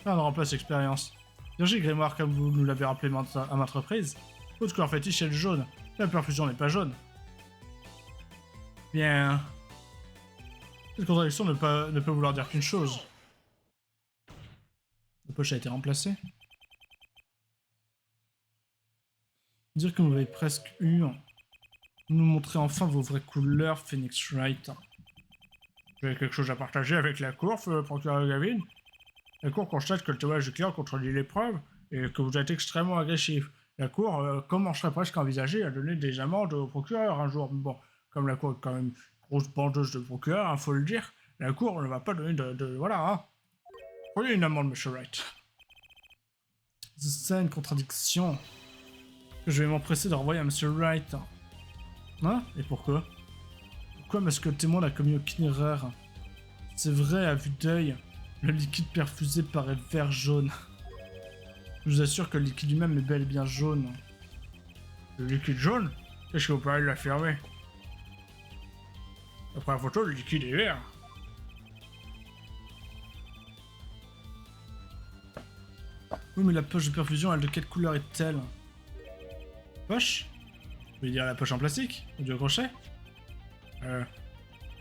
Là, on remplace l'expérience. Virgile Grimoire, comme vous nous l'avez rappelé à maintes reprises, votre couleur fétiche est le jaune. La perfusion n'est pas jaune. Bien... Cette contradiction ne peut vouloir dire qu'une chose. La poche a été remplacée. Dire que vous avez presque eu... Nous montrer enfin vos vraies couleurs, Phoenix Wright. Vous avez quelque chose à partager avec la cour, procureur Gavin? La cour constate que le témoignage du client contredit l'épreuve et que vous êtes extrêmement agressif. La cour commencerait presque à envisager à donner des amendes au procureur un jour. Bon, comme la cour est quand même une grosse bandeuse de procureur, hein, faut le dire, la cour ne va pas donner voilà, hein. Prenez une amende, monsieur Wright. C'est une contradiction que je vais m'empresser de renvoyer à monsieur Wright. Hein? Et pourquoi? Pourquoi est-ce que le témoin n'a commis aucune erreur? C'est vrai, à vue d'œil, le liquide perfusé paraît vert-jaune. Je vous assure que le liquide lui-même est bel et bien jaune. Le liquide jaune? Qu'est-ce que vous parlez de l'affirmer? Après la photo, le liquide est vert. Oui, mais la poche de perfusion, elle de quelle couleur est-elle? Poche? Vous voulez dire la poche en plastique? Ou du crochet?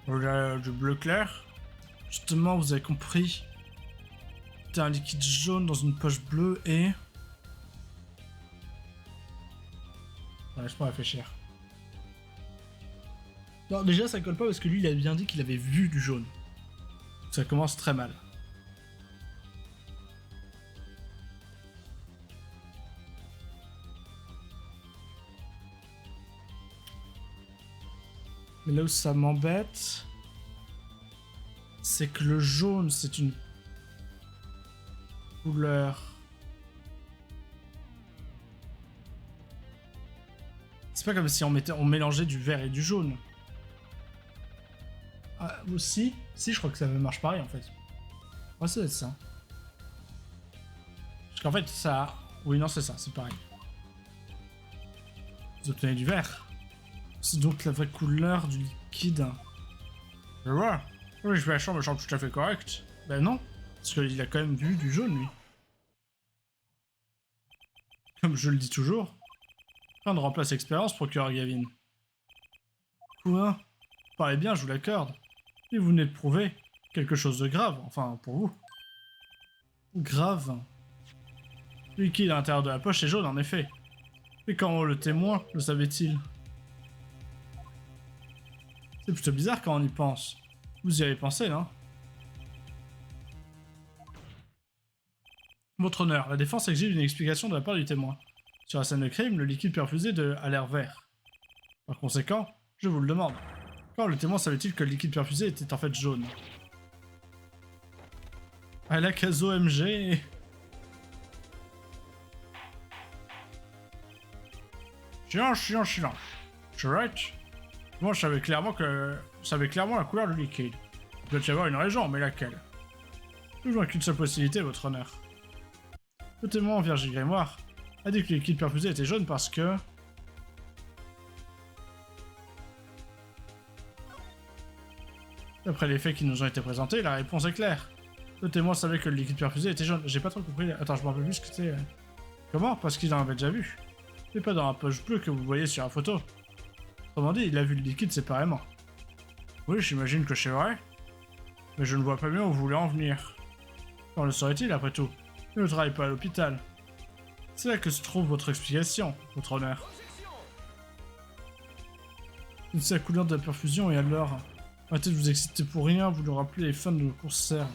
Du bleu clair. Justement, vous avez compris. T'as un liquide jaune dans une poche bleue et... Ouais, laisse-moi réfléchir. Non, déjà, ça colle pas parce que lui, il a bien dit qu'il avait vu du jaune. Ça commence très mal. Mais là où ça m'embête, c'est que le jaune, c'est une couleur. C'est pas comme si on mélangeait du vert et du jaune. Ah, aussi? Si, je crois que ça marche pareil en fait. Ouais, ça doit être ça. Parce qu'en fait, ça... Oui, non, c'est ça, c'est pareil. Vous obtenez du vert. C'est donc la vraie couleur du liquide. Je vois. Oui, je vais à la chambre, me semble tout à fait correct. Ben non, parce qu'il a quand même vu du jaune, lui. Comme je le dis toujours. Rien ne remplace l'expérience, procureur Gavin. Quoi? Vous parlez bien, je vous l'accorde. Et vous venez de prouver quelque chose de grave, enfin, pour vous. Grave. Le liquide à l'intérieur de la poche est jaune, en effet. Et quand le témoin le savait-il? C'est plutôt bizarre quand on y pense. Vous y avez pensé, non? Votre honneur, la défense exige une explication de la part du témoin. Sur la scène de crime, le liquide perfusé a l'air vert. Par conséquent, je vous le demande. Quand le témoin savait-il que le liquide perfusé était en fait jaune? À la case OMG. Silence. Je right? Moi, je savais clairement la couleur du liquide. Il doit y avoir une raison, mais laquelle? Je vois qu'une seule possibilité, votre honneur. Le témoin, Virgile Grimoire, a dit que le liquide perfusé était jaune parce que... D'après les faits qui nous ont été présentés, la réponse est claire. Le témoin savait que le liquide perfusé était jaune. J'ai pas trop compris. Attends, je m'en rappelle plus ce que c'était. Comment? Parce qu'il en avait déjà vu. Mais pas dans la poche bleue que vous voyez sur la photo. Autrement dit, il a vu le liquide séparément. Oui, j'imagine que c'est vrai. Mais je ne vois pas bien où vous voulez en venir. Quand le serait-il, après tout? Il ne travaille pas à l'hôpital. C'est là que se trouve votre explication, votre honneur. C'est la couleur de la perfusion et alors... Arrêtez de vous exciter pour rien, vous nous rappelez les fans de concert.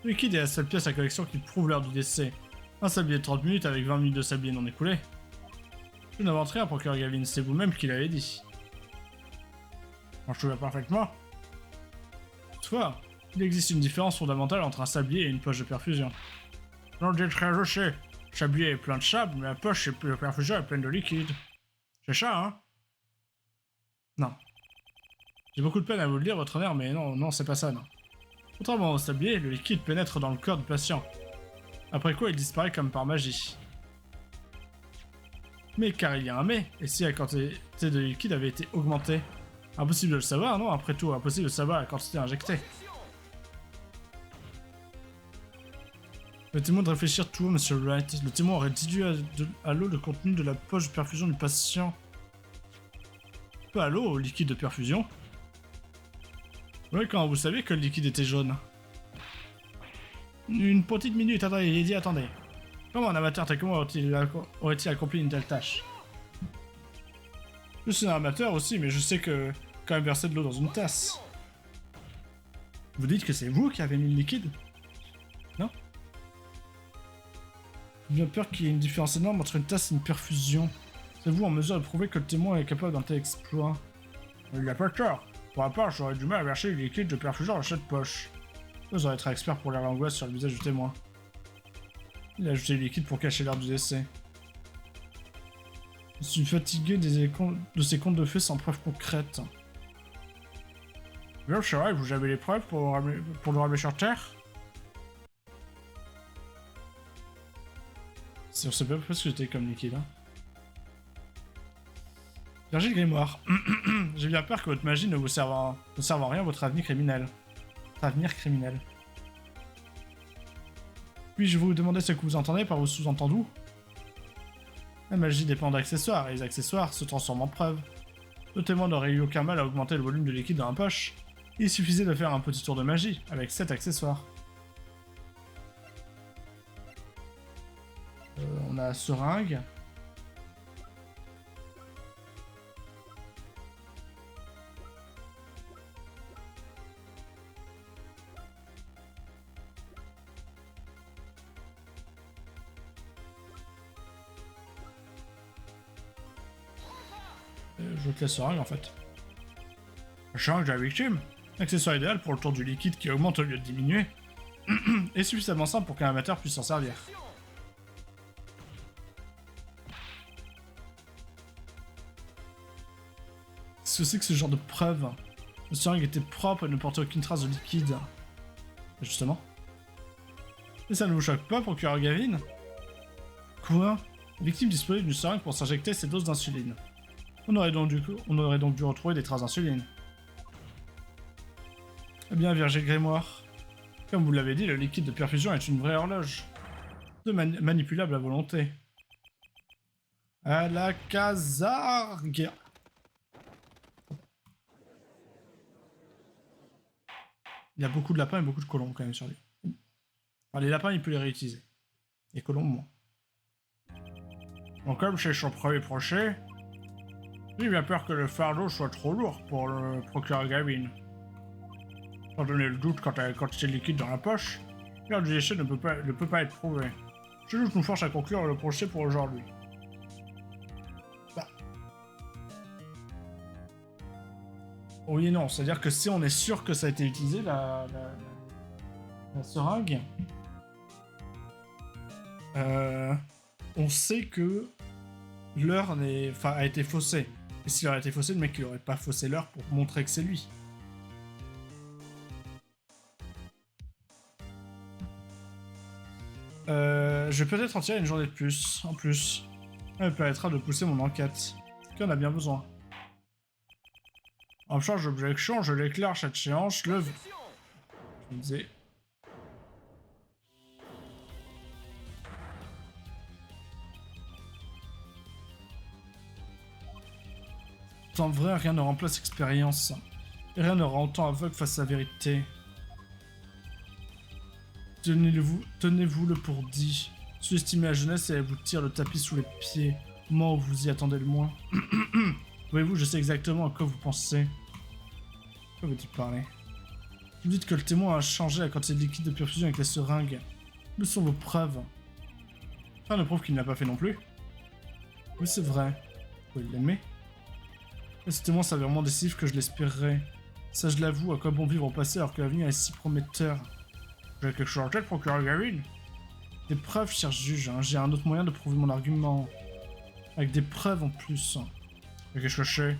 Le liquide est la seule pièce de la collection qui prouve l'heure du décès. Un sablier de 30 minutes avec 20 minutes de sablier non écoulé. Je n'invente rien, procureur Gavin, c'est vous-même qui l'avez dit. Je me souviens parfaitement. Toutefois, il existe une différence fondamentale entre un sablier et une poche de perfusion. Non, j'ai très rocher. Le sablier est plein de sable, mais la poche de perfusion est pleine de liquide. C'est ça, hein? Non. J'ai beaucoup de peine à vous le dire, votre honneur, mais non, c'est pas ça, non. Contrairement au sablier, le liquide pénètre dans le corps du patient. Après quoi, il disparaît comme par magie. Mais car il y a un mais, et si la quantité de liquide avait été augmentée? Impossible de le savoir, non? Après tout, impossible de savoir la quantité injectée. Permettez-moi de réfléchir tout haut, monsieur Wright. Le témoin aurait dilué à l'eau le contenu de la poche de perfusion du patient. Pas à l'eau, au liquide de perfusion. Oui, quand vous savez que le liquide était jaune. Une petite minute, attendez, il dit attendez. Comment un amateur tel que moi aurait-il accompli une telle tâche? Je suis un amateur aussi, mais je sais que quand même verser de l'eau dans une tasse. Vous dites que c'est vous qui avez mis le liquide? Non? J'ai bien peur qu'il y ait une différence énorme entre une tasse et une perfusion. C'est vous en mesure de prouver que le témoin est capable d'un tel exploit? Il n'a pas tort. Pour ma part, j'aurais du mal à verser le liquide de perfusion dans cette poche. Vous aurez être expert pour l'air l'angoisse sur le visage du témoin. Il a ajouté le liquide pour cacher l'heure du décès. Je suis fatigué de ces contes de fées sans preuves concrètes. Bien, c'est vrai, vous avez les preuves pour le ramener sur Terre? On sait pas ce que c'était comme liquide. Hein. Virgile Grimoire. J'ai bien peur que votre magie ne serve à rien à votre avenir criminel. Puis-je vous demander ce que vous entendez par vos sous-entendus? La magie dépend d'accessoires, et les accessoires se transforment en preuves. Le témoin n'aurait eu aucun mal à augmenter le volume de liquide dans la poche. Il suffisait de faire un petit tour de magie, avec 7 accessoires. On a seringue. Je te laisse seringue en fait. Seringue de la victime. Accessoire idéal pour le tour du liquide qui augmente au lieu de diminuer. Et suffisamment simple pour qu'un amateur puisse s'en servir. Qu'est-ce que c'est que ce genre de preuve? Le seringue était propre et ne portait aucune trace de liquide. Justement. Et ça ne vous choque pas, procureur Gavin? Quoi? La victime disposait d'une seringue pour s'injecter ses doses d'insuline. On aurait donc dû retrouver des traces d'insuline. Eh bien, Virgile Grimoire. Comme vous l'avez dit, le liquide de perfusion est une vraie horloge. Manipulable à volonté. À la casargue. Il y a beaucoup de lapins et beaucoup de colombes quand même sur lui. Enfin, les lapins, il peut les réutiliser. Les colombes, moins. Donc comme c'est son premier procès, j'ai bien peur que le fardeau soit trop lourd pour le procureur Gavin. Sans donner le doute quant à la quantité de liquide dans la poche, l'heure du décès ne peut pas être prouvée. Ce doute nous force à conclure le procès pour aujourd'hui. Bah. Oui et non, c'est-à-dire que si on est sûr que ça a été utilisé, la seringue, on sait que l'heure a été faussée. Et s'il aurait été faussé, le mec il aurait pas faussé l'heure pour montrer que c'est lui. Je vais peut-être en tirer une journée de plus, en plus. Elle me permettra de pousser mon enquête. Qu'on a bien besoin. En charge d'objection, je l'éclaire cette séance, le... Je me disais... En vrai, rien ne remplace l'expérience. Et rien ne rend autant aveugle face à la vérité. Tenez-vous-le pour dit. Sous-estimez la jeunesse et elle vous tire le tapis sous les pieds, au moment où vous y attendez le moins. Voyez-vous, je sais exactement à quoi vous pensez. Quoi veux-tu parler? Vous dites que le témoin a changé la quantité de liquide de perfusion avec les seringues. Où sont vos preuves? Rien ne prouve qu'il ne l'a pas fait non plus. Oui, c'est vrai. Vous l'aimez? Et ce témoin s'avère moins décisif que je l'espérerais. Ça, je l'avoue, à quoi bon vivre au passé alors que l'avenir est si prometteur? Vous avez quelque chose en tête, procureur Gavin? Des preuves, cher juge, hein. J'ai un autre moyen de prouver mon argument. Avec des preuves en plus. Et qu'est-ce que je sais?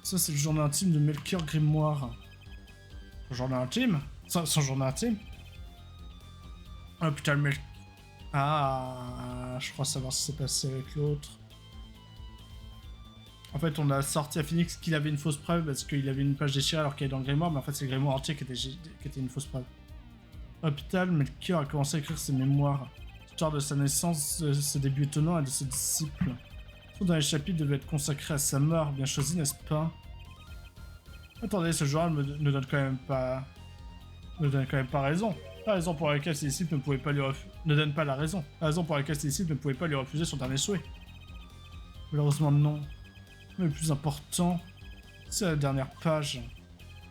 Ça, c'est le journal intime de Melchior Grimoire. Son journal intime? Son journal intime? Oh putain, le Melchior. Ah, je crois savoir ce qui s'est passé avec l'autre. En fait, on a sorti à Phoenix qu'il avait une fausse preuve parce qu'il avait une page déchirée alors qu'il est dans le grimoire, mais en fait, c'est le grimoire entier qui était une fausse preuve. Hôpital, Melchior a commencé à écrire ses mémoires. L'histoire de sa naissance, de ses débuts étonnants et de ses disciples. Tout dans les chapitres devait être consacré à sa mort, bien choisi, n'est-ce pas? Attendez, ce journal ne donne quand même pas raison. La raison pour laquelle ses disciples ne pouvaient pas lui refuser... Ne donne pas la raison. La raison pour laquelle ses disciples ne pouvaient pas lui refuser son dernier souhait. Malheureusement, non. Mais le plus important, c'est la dernière page.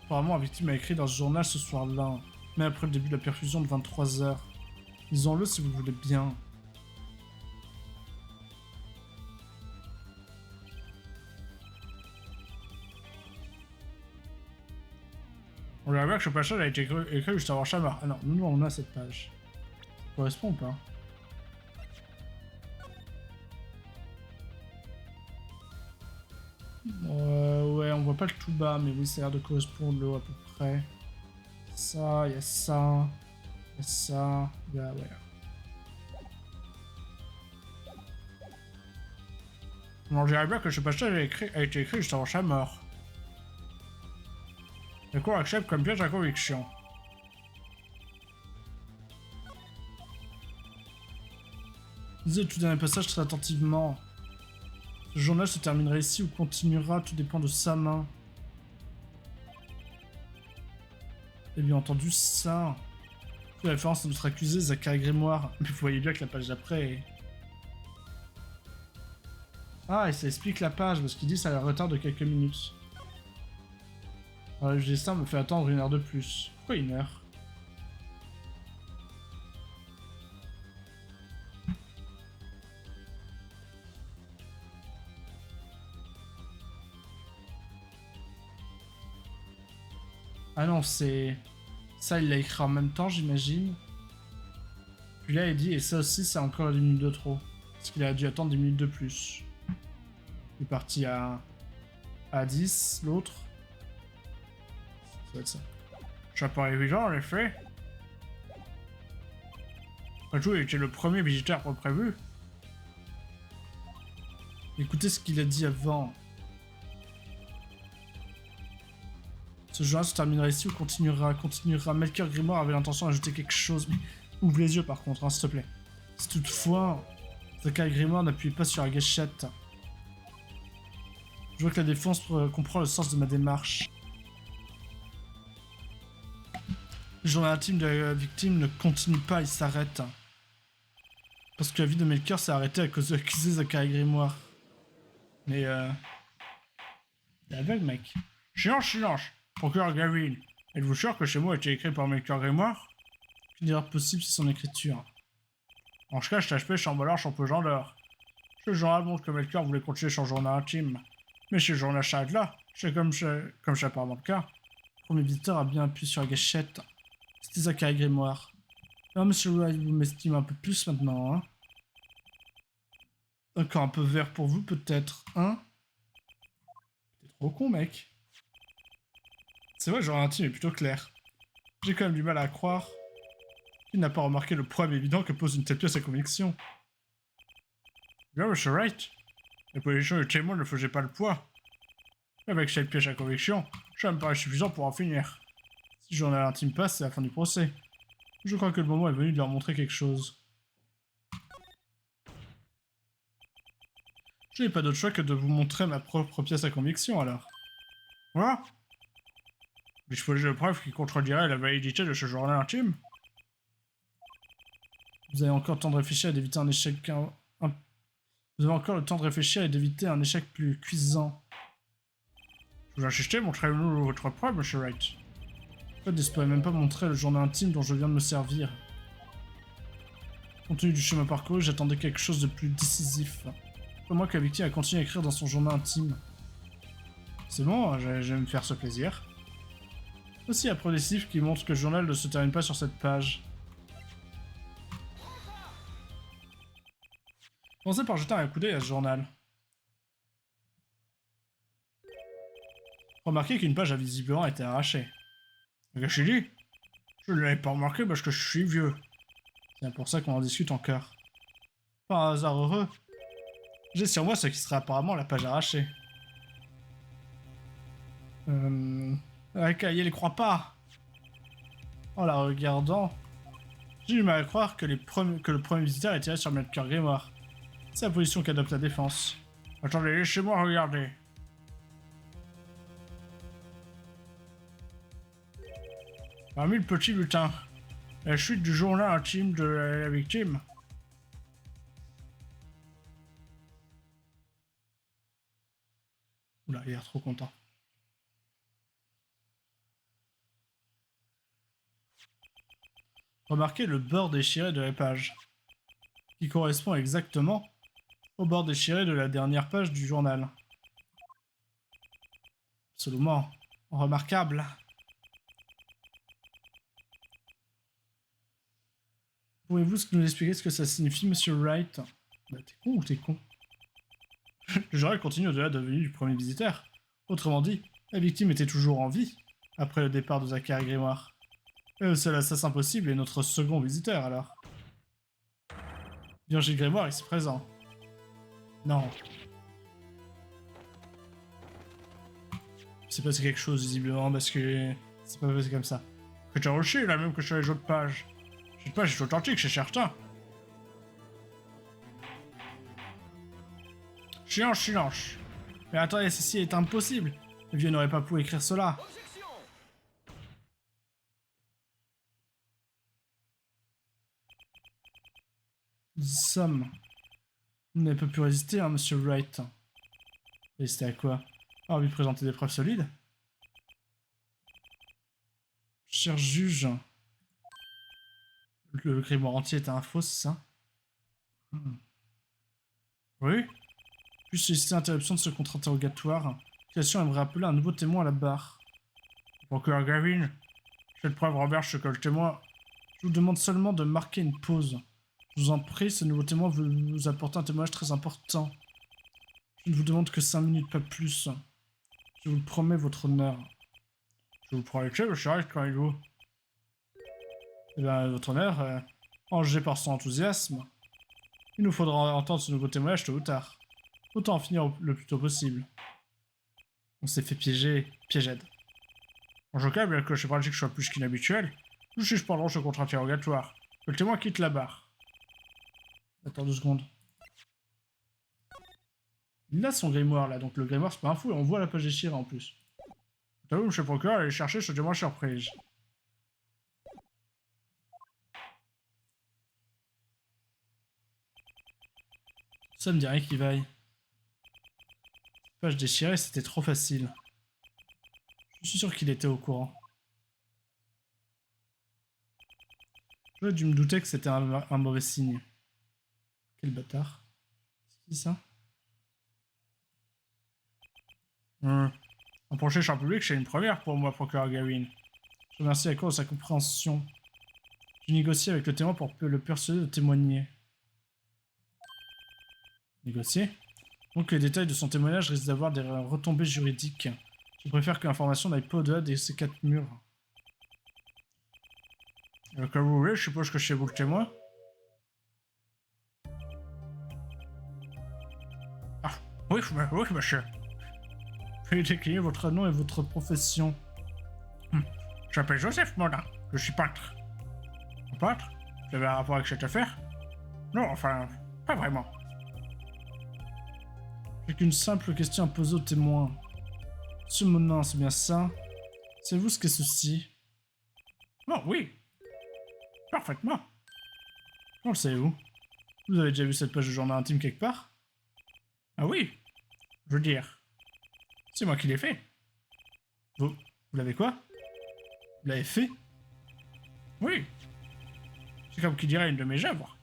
Apparemment, la victime a écrit dans ce journal ce soir-là, mais après le début de la perfusion de 23h. Lisons-le si vous le voulez bien. On verra bien que ce passage a été écrit juste avant Shamar. Ah non, nous on a cette page. Ça correspond ou pas? Ouais, on voit pas le tout bas, mais oui, ça a l'air de correspondre là à peu près. Ça, il y a ça, il y a ça, il y a... ouais. On dirait bien que ce passage a été écrit juste avant Shamar. Le cours accepte comme piège à conviction. Lisez tout dernier passage très attentivement. Ce journal se terminera ici ou continuera, tout dépend de sa main. Et bien entendu, ça. La référence à notre accusé, Zachary Grimoire. Mais vous voyez bien que la page d'après est... Ah, et ça explique la page, parce qu'il dit que ça a un retard de quelques minutes. Alors, le destin me fait attendre 1 heure de plus. Pourquoi 1 heure? Ah non, c'est... Ça, il l'a écrit en même temps, j'imagine. Puis là, il dit, et ça aussi, c'est encore 10 minutes de trop. Parce qu'il a dû attendre 10 minutes de plus. Il est parti à 10, l'autre. Ça va être ça. Ça paraît évident, en effet. Après tout, il était le premier visiteur pour le prévu. Écoutez ce qu'il a dit avant. Ce journal se terminera ici ou continuera. Melchior Grimoire avait l'intention d'ajouter quelque chose, mais ouvre les yeux par contre, hein, s'il te plaît. Si toutefois, Zachary Grimoire n'appuie pas sur la gâchette. Je vois que la défense comprend le sens de ma démarche. Le journal intime de la victime ne continue pas, il s'arrête. Parce que la vie de Melchior s'est arrêtée à cause de l'accusé Zachary Grimoire. Mais t'es aveugle, mec. Silence. Procureur Gavin, êtes-vous sûr que chez moi a été écrit par Melchior Grimoire? Une erreur possible, c'est son écriture. En ce cas, je t'appelle Chambalard, Champollion d'or. Ce journal montre que Melchior voulait continuer son journal intime. Mais ce journal s'arrête là. C'est comme c'est apparemment le cas. Le premier visiteur a bien appuyé sur la gâchette. C'était Zachary Grimoire. Non, monsieur Wright, vous m'estimez un peu plus maintenant, hein? Encore un peu vert pour vous, peut-être, hein? T'es trop con, mec. C'est vrai, le journal intime est plutôt clair. J'ai quand même du mal à croire. Il n'a pas remarqué le problème évident que pose une telle pièce à conviction. Bien, monsieur Wright. La position du témoin ne faisait pas le poids. Avec cette pièce à conviction, ça me paraît suffisant pour en finir. Si le journal intime passe, c'est la fin du procès. Je crois que le moment est venu de leur montrer quelque chose. Je n'ai pas d'autre choix que de vous montrer ma propre pièce à conviction, alors. Quoi? Disposez de preuves qui contrediraient la validité de ce journal intime? Vous avez encore le temps de réfléchir et d'éviter un échec... Vous avez encore le temps de réfléchir et d'éviter un échec plus cuisant. Vous insistez, montrez-nous votre preuve, Monsieur Wright. En fait, je ne pourrais même pas montrer le journal intime dont je viens de me servir. Compte tenu du chemin parcouru, j'attendais quelque chose de plus décisif. Pas moi que la victime a continué à écrire dans son journal intime. C'est bon, je vais me faire ce plaisir. Aussi un preuve décisif qui montre que le journal ne se termine pas sur cette page. Pensez par jeter un coup d'œil à ce journal. Remarquez qu'une page a visiblement été arrachée. Mais qu'est-ce que je dis? Je ne l'avais pas remarqué parce que je suis vieux. C'est pour ça qu'on en discute encore. Par un hasard heureux, j'ai sur moi ce qui serait apparemment la page arrachée. Akaye les croit pas. En la regardant, j'ai du mal à croire que le premier visiteur ait tiré sur notre cœur grimoire. C'est la position qu'adopte la défense. Attendez, laissez-moi regarder. Parmi le petit butin, la suite du journal intime de la victime. Oula, il a l'air trop content. Remarquez le bord déchiré de la page, qui correspond exactement au bord déchiré de la dernière page du journal. Absolument remarquable. Pouvez-vous nous expliquer ce que ça signifie, Monsieur Wright? Bah, t'es con ou t'es con? Le journal continue au-delà de la venue du premier visiteur. Autrement dit, la victime était toujours en vie, après le départ de Zachary Grimoire. Et le seul assassin possible est notre second visiteur, alors. Virgile Grimoire est ici présent. Non. C'est passé quelque chose, visiblement, parce que... c'est pas passé comme ça. Que t'as reçu, là, même que sur les autres pages. Cette page est authentique, c'est certain. Silence, silence. Mais attendez, ceci est impossible. Le vieux n'aurait pas pu écrire cela. Somme. Vous n'avez pas pu résister, hein, Monsieur Wright. Résister à quoi? Ah, lui présenter des preuves solides. Cher juge. Le grimoire entier est un faux, c'est ça? Oui? Puis solliciter l'interruption de ce contre-interrogatoire. L'accusation aimerait appeler un nouveau témoin à la barre. Procureur Gavin, cette preuve renverse ce que le témoin... Je vous demande seulement de marquer une pause. Je vous en prie, ce nouveau témoin veut vous apporter un témoignage très important. Je ne vous demande que 5 minutes, pas plus. Je vous le promets, votre honneur. Je vous prends les clés, monsieur Wright, quand il vous... Eh bien, votre honneur, enjagé par son enthousiasme, il nous faudra entendre ce nouveau témoignage tôt ou tard. Autant en finir le plus tôt possible. On s'est fait piéger, piégède. En tout cas, bien que ce pratique soit plus qu'inhabituel, nous suspendrons ce contre-interrogatoire. Que le témoin quitte la barre. Attends 2 secondes. Il a son grimoire là, donc le grimoire c'est pas un fou, et on voit la page déchirée en plus. T'as vu, monsieur le procureur, aller chercher ce témoin surprise. Ça me dit rien qui vaille. Page déchirée, c'était trop facile. Je suis sûr qu'il était au courant. J'aurais dû me douter que c'était un mauvais signe. Quel bâtard. C'est qui ça? Approcher champ public, c'est une première pour moi, procureur Gavin. Je remercie la Cour de sa compréhension. J'ai négocié avec le témoin pour le persuader de témoigner. Négocier? Donc les détails de son témoignage risquent d'avoir des retombées juridiques. Je préfère que l'information n'aille pas au-delà de ces 4 murs. Comme vous voulez, je suppose que c'est vous le témoin. Ah, oui, monsieur. Veuillez décliner votre nom et votre profession. Je m'appelle Joseph Monin, je suis peintre. Un peintre? Vous avez un rapport avec cette affaire? Non, enfin, pas vraiment. J'ai qu'une simple question à poser aux témoins. Monsieur Monin, c'est bien ça? Savez-vous ce qu'est ceci? Oh oui, parfaitement. Comment le savez-vous? Vous avez déjà vu cette page de journal intime quelque part? Ah oui, je veux dire, c'est moi qui l'ai fait. Vous l'avez quoi? Vous l'avez fait? Oui, c'est comme qui dirait une de mes œuvres.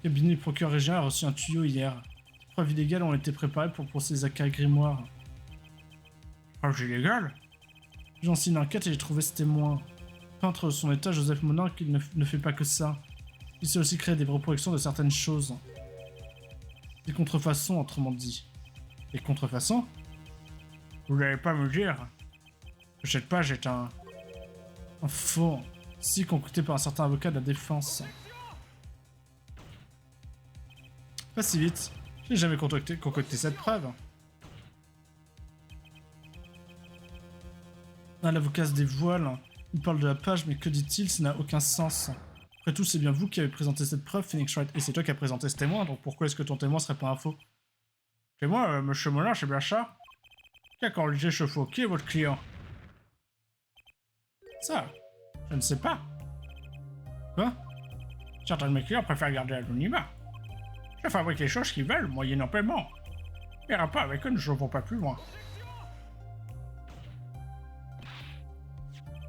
Le cabinet du procureur régional a reçu un tuyau hier. Les preuves illégales ont été préparées pour procès Zachary Grimoire. Preuves illégales? J'ai lancé une enquête et j'ai trouvé ce témoin. Peintre de son état, Joseph Monin, qui ne fait pas que ça. Il sait aussi créer des reproductions de certaines choses. Des contrefaçons, autrement dit. Des contrefaçons? Vous n'allez pas me dire que cette page est un faux, si concocté par un certain avocat de la défense. Pas si vite. Je n'ai jamais concocté cette preuve. Ah, l'avocat se dévoile. Il parle de la page, mais que dit-il? Ça n'a aucun sens. Après tout, c'est bien vous qui avez présenté cette preuve, Phoenix Wright, et c'est toi qui as présenté ce témoin, donc pourquoi est-ce que ton témoin serait pas un faux? Témoin, monsieur Monin, c'est bien ça? Quand le disait faux, qui est votre client? Ça, je ne sais pas. Quoi? Certains de mes clients préfèrent garder l'anonymat. Je fabrique les choses qu'ils veulent, moyennant paiement. Les rapports avec eux ne vont pas plus loin.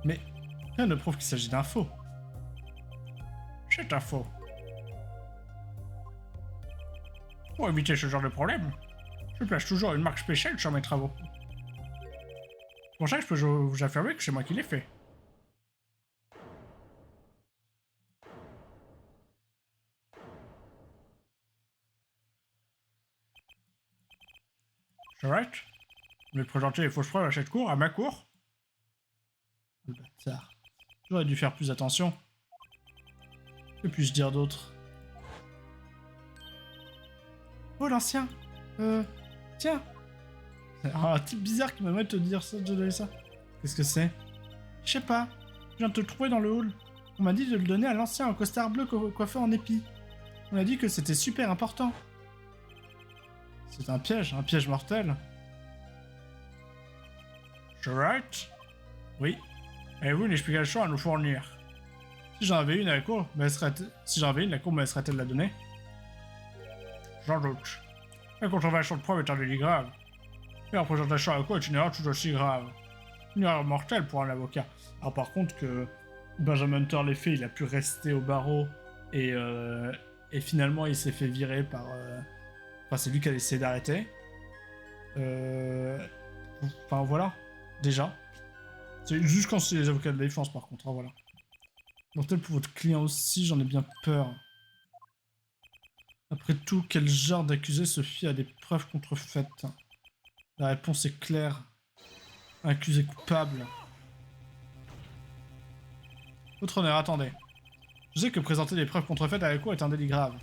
Mais rien ne prouve qu'il s'agit d'un faux. C'est un faux. Pour éviter ce genre de problème, je place toujours une marque spéciale sur mes travaux. C'est pour ça que je peux vous affirmer que c'est moi qui l'ai fait. C'est right? Vous voulez présenter les fausses preuves à cette cour, à ma cour? Le bâtard. J'aurais dû faire plus attention. Que puis-je dire d'autre? Oh, l'ancien! Tiens! Un type bizarre qui m'aimerait te dire ça, de donner ça. Qu'est-ce que c'est? Je sais pas. Je viens de te le trouver dans le hall. On m'a dit de le donner à l'ancien en costard bleu coiffé en épi. On a dit que c'était super important. C'est un piège mortel. C'est right? Oui. Avez-vous une explication à nous fournir? Si j'en avais une à la cour, la cour me laisserait-elle la donner? J'en doute. La contrefaçon de preuve est un délit grave. Et la présentation à la cour est une erreur tout aussi grave. Une erreur mortelle pour un avocat. Alors par contre que Benjamin Hunter l'ait fait, il a pu rester au barreau et finalement il s'est fait virer par... Enfin c'est lui qui a essayé d'arrêter. Enfin voilà, déjà. C'est juste quand c'est les avocats de la défense par contre, hein, voilà. Mortel pour votre client aussi, j'en ai bien peur. Après tout, quel genre d'accusé se fie à des preuves contrefaites? La réponse est claire. Un accusé coupable. Votre honneur, attendez. Je sais que présenter des preuves contrefaites à la cour est un délit grave.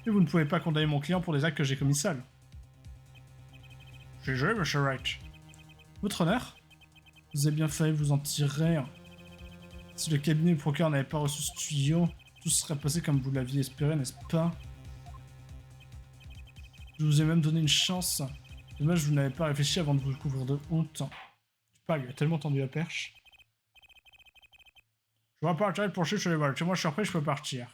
Mais vous ne pouvez pas condamner mon client pour des actes que j'ai commis seul. J'ai joué, monsieur Wright. Votre honneur? Vous avez bien failli vous en tirer. Si le cabinet du procureur n'avait pas reçu ce tuyau, tout serait passé comme vous l'aviez espéré, n'est-ce pas? Je vous ai même donné une chance. Dommage, vous n'avez pas réfléchi avant de vous couvrir de honte. Je sais pas, il a tellement tendu la perche. Je vois pas intérêt de pencher sur les balles. Si moi je suis surpris, je peux partir.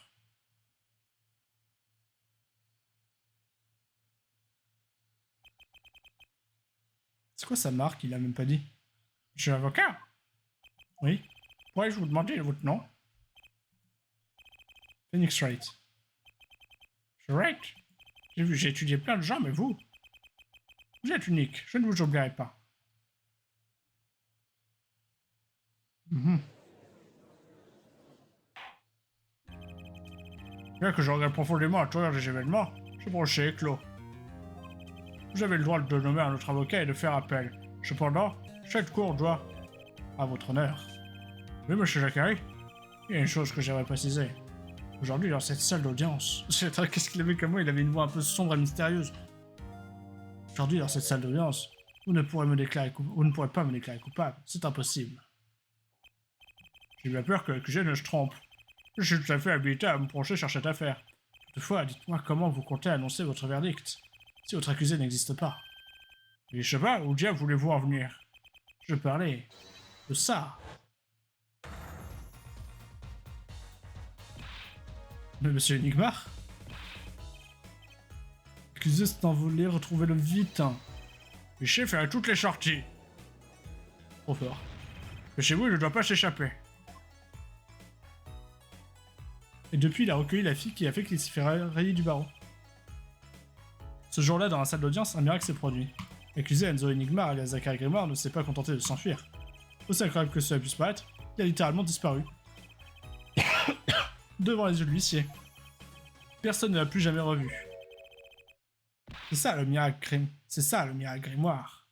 C'est quoi sa marque? Il a même pas dit. Je suis avocat. Oui. Pourrais-je vous demander votre nom? Phoenix Wright. C'est Wright? J'ai étudié plein de gens, mais vous êtes unique. Je ne vous oublierai pas. Bien que je regrette profondément à travers des événements, ce procès est clos. Vous avez le droit de nommer un autre avocat et de faire appel. Cependant, cette cour doit... à votre honneur. Oui, monsieur Zachary, il y a une chose que j'aimerais préciser. Aujourd'hui, dans cette salle d'audience... Qu'est-ce qu'il avait comme moi? Il avait une voix un peu sombre et mystérieuse. Aujourd'hui, dans cette salle d'audience, vous ne pourrez pas me déclarer coupable. C'est impossible. J'ai bien peur que l'accusé ne se trompe. Je suis tout à fait habilité à me pencher sur cette affaire. Toutefois, dites-moi comment vous comptez annoncer votre verdict, si votre accusé n'existe pas. Mais je sais pas, où diable voulez-vous en venir? Je parlais de ça. Mais monsieur Enigmar? L'accusé s'est envolé, retrouvez-le vite. Le chef est à toutes les sorties. Trop fort. Mais chez vous, il ne doit pas s'échapper. Et depuis, il a recueilli la fille qui a fait qu'il s'est fait rayer du barreau. Ce jour-là, dans la salle d'audience, un miracle s'est produit. L'accusé Enzo Enigmar, alias Zachary Grimoire, ne s'est pas contenté de s'enfuir. Aussi incroyable que cela puisse paraître, il a littéralement disparu. Devant les yeux de l'huissier. Personne ne l'a plus jamais revu. C'est ça le miracle C'est ça le miracle grimoire.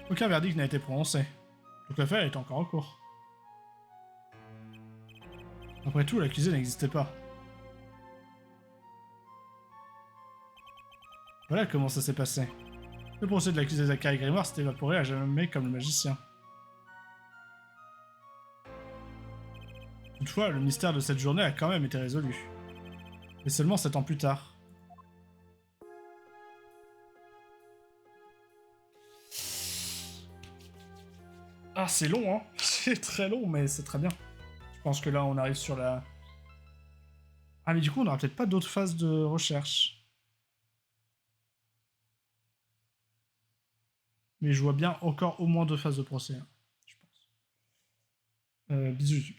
Aucun verdict n'a été prononcé. Donc l'affaire est encore en cours. Après tout, l'accusé n'existait pas. Voilà comment ça s'est passé. Le procès de l'accusé Zachary Grimoire s'est évaporé à jamais comme le magicien. Toutefois, le mystère de cette journée a quand même été résolu. Mais seulement 7 ans plus tard. Ah, c'est long, hein. C'est très long, mais c'est très bien. Je pense que là, on arrive sur la... Ah, mais du coup, on n'aura peut-être pas d'autres phases de recherche. Mais je vois bien encore au moins 2 phases de procès, hein, je pense. Bisous.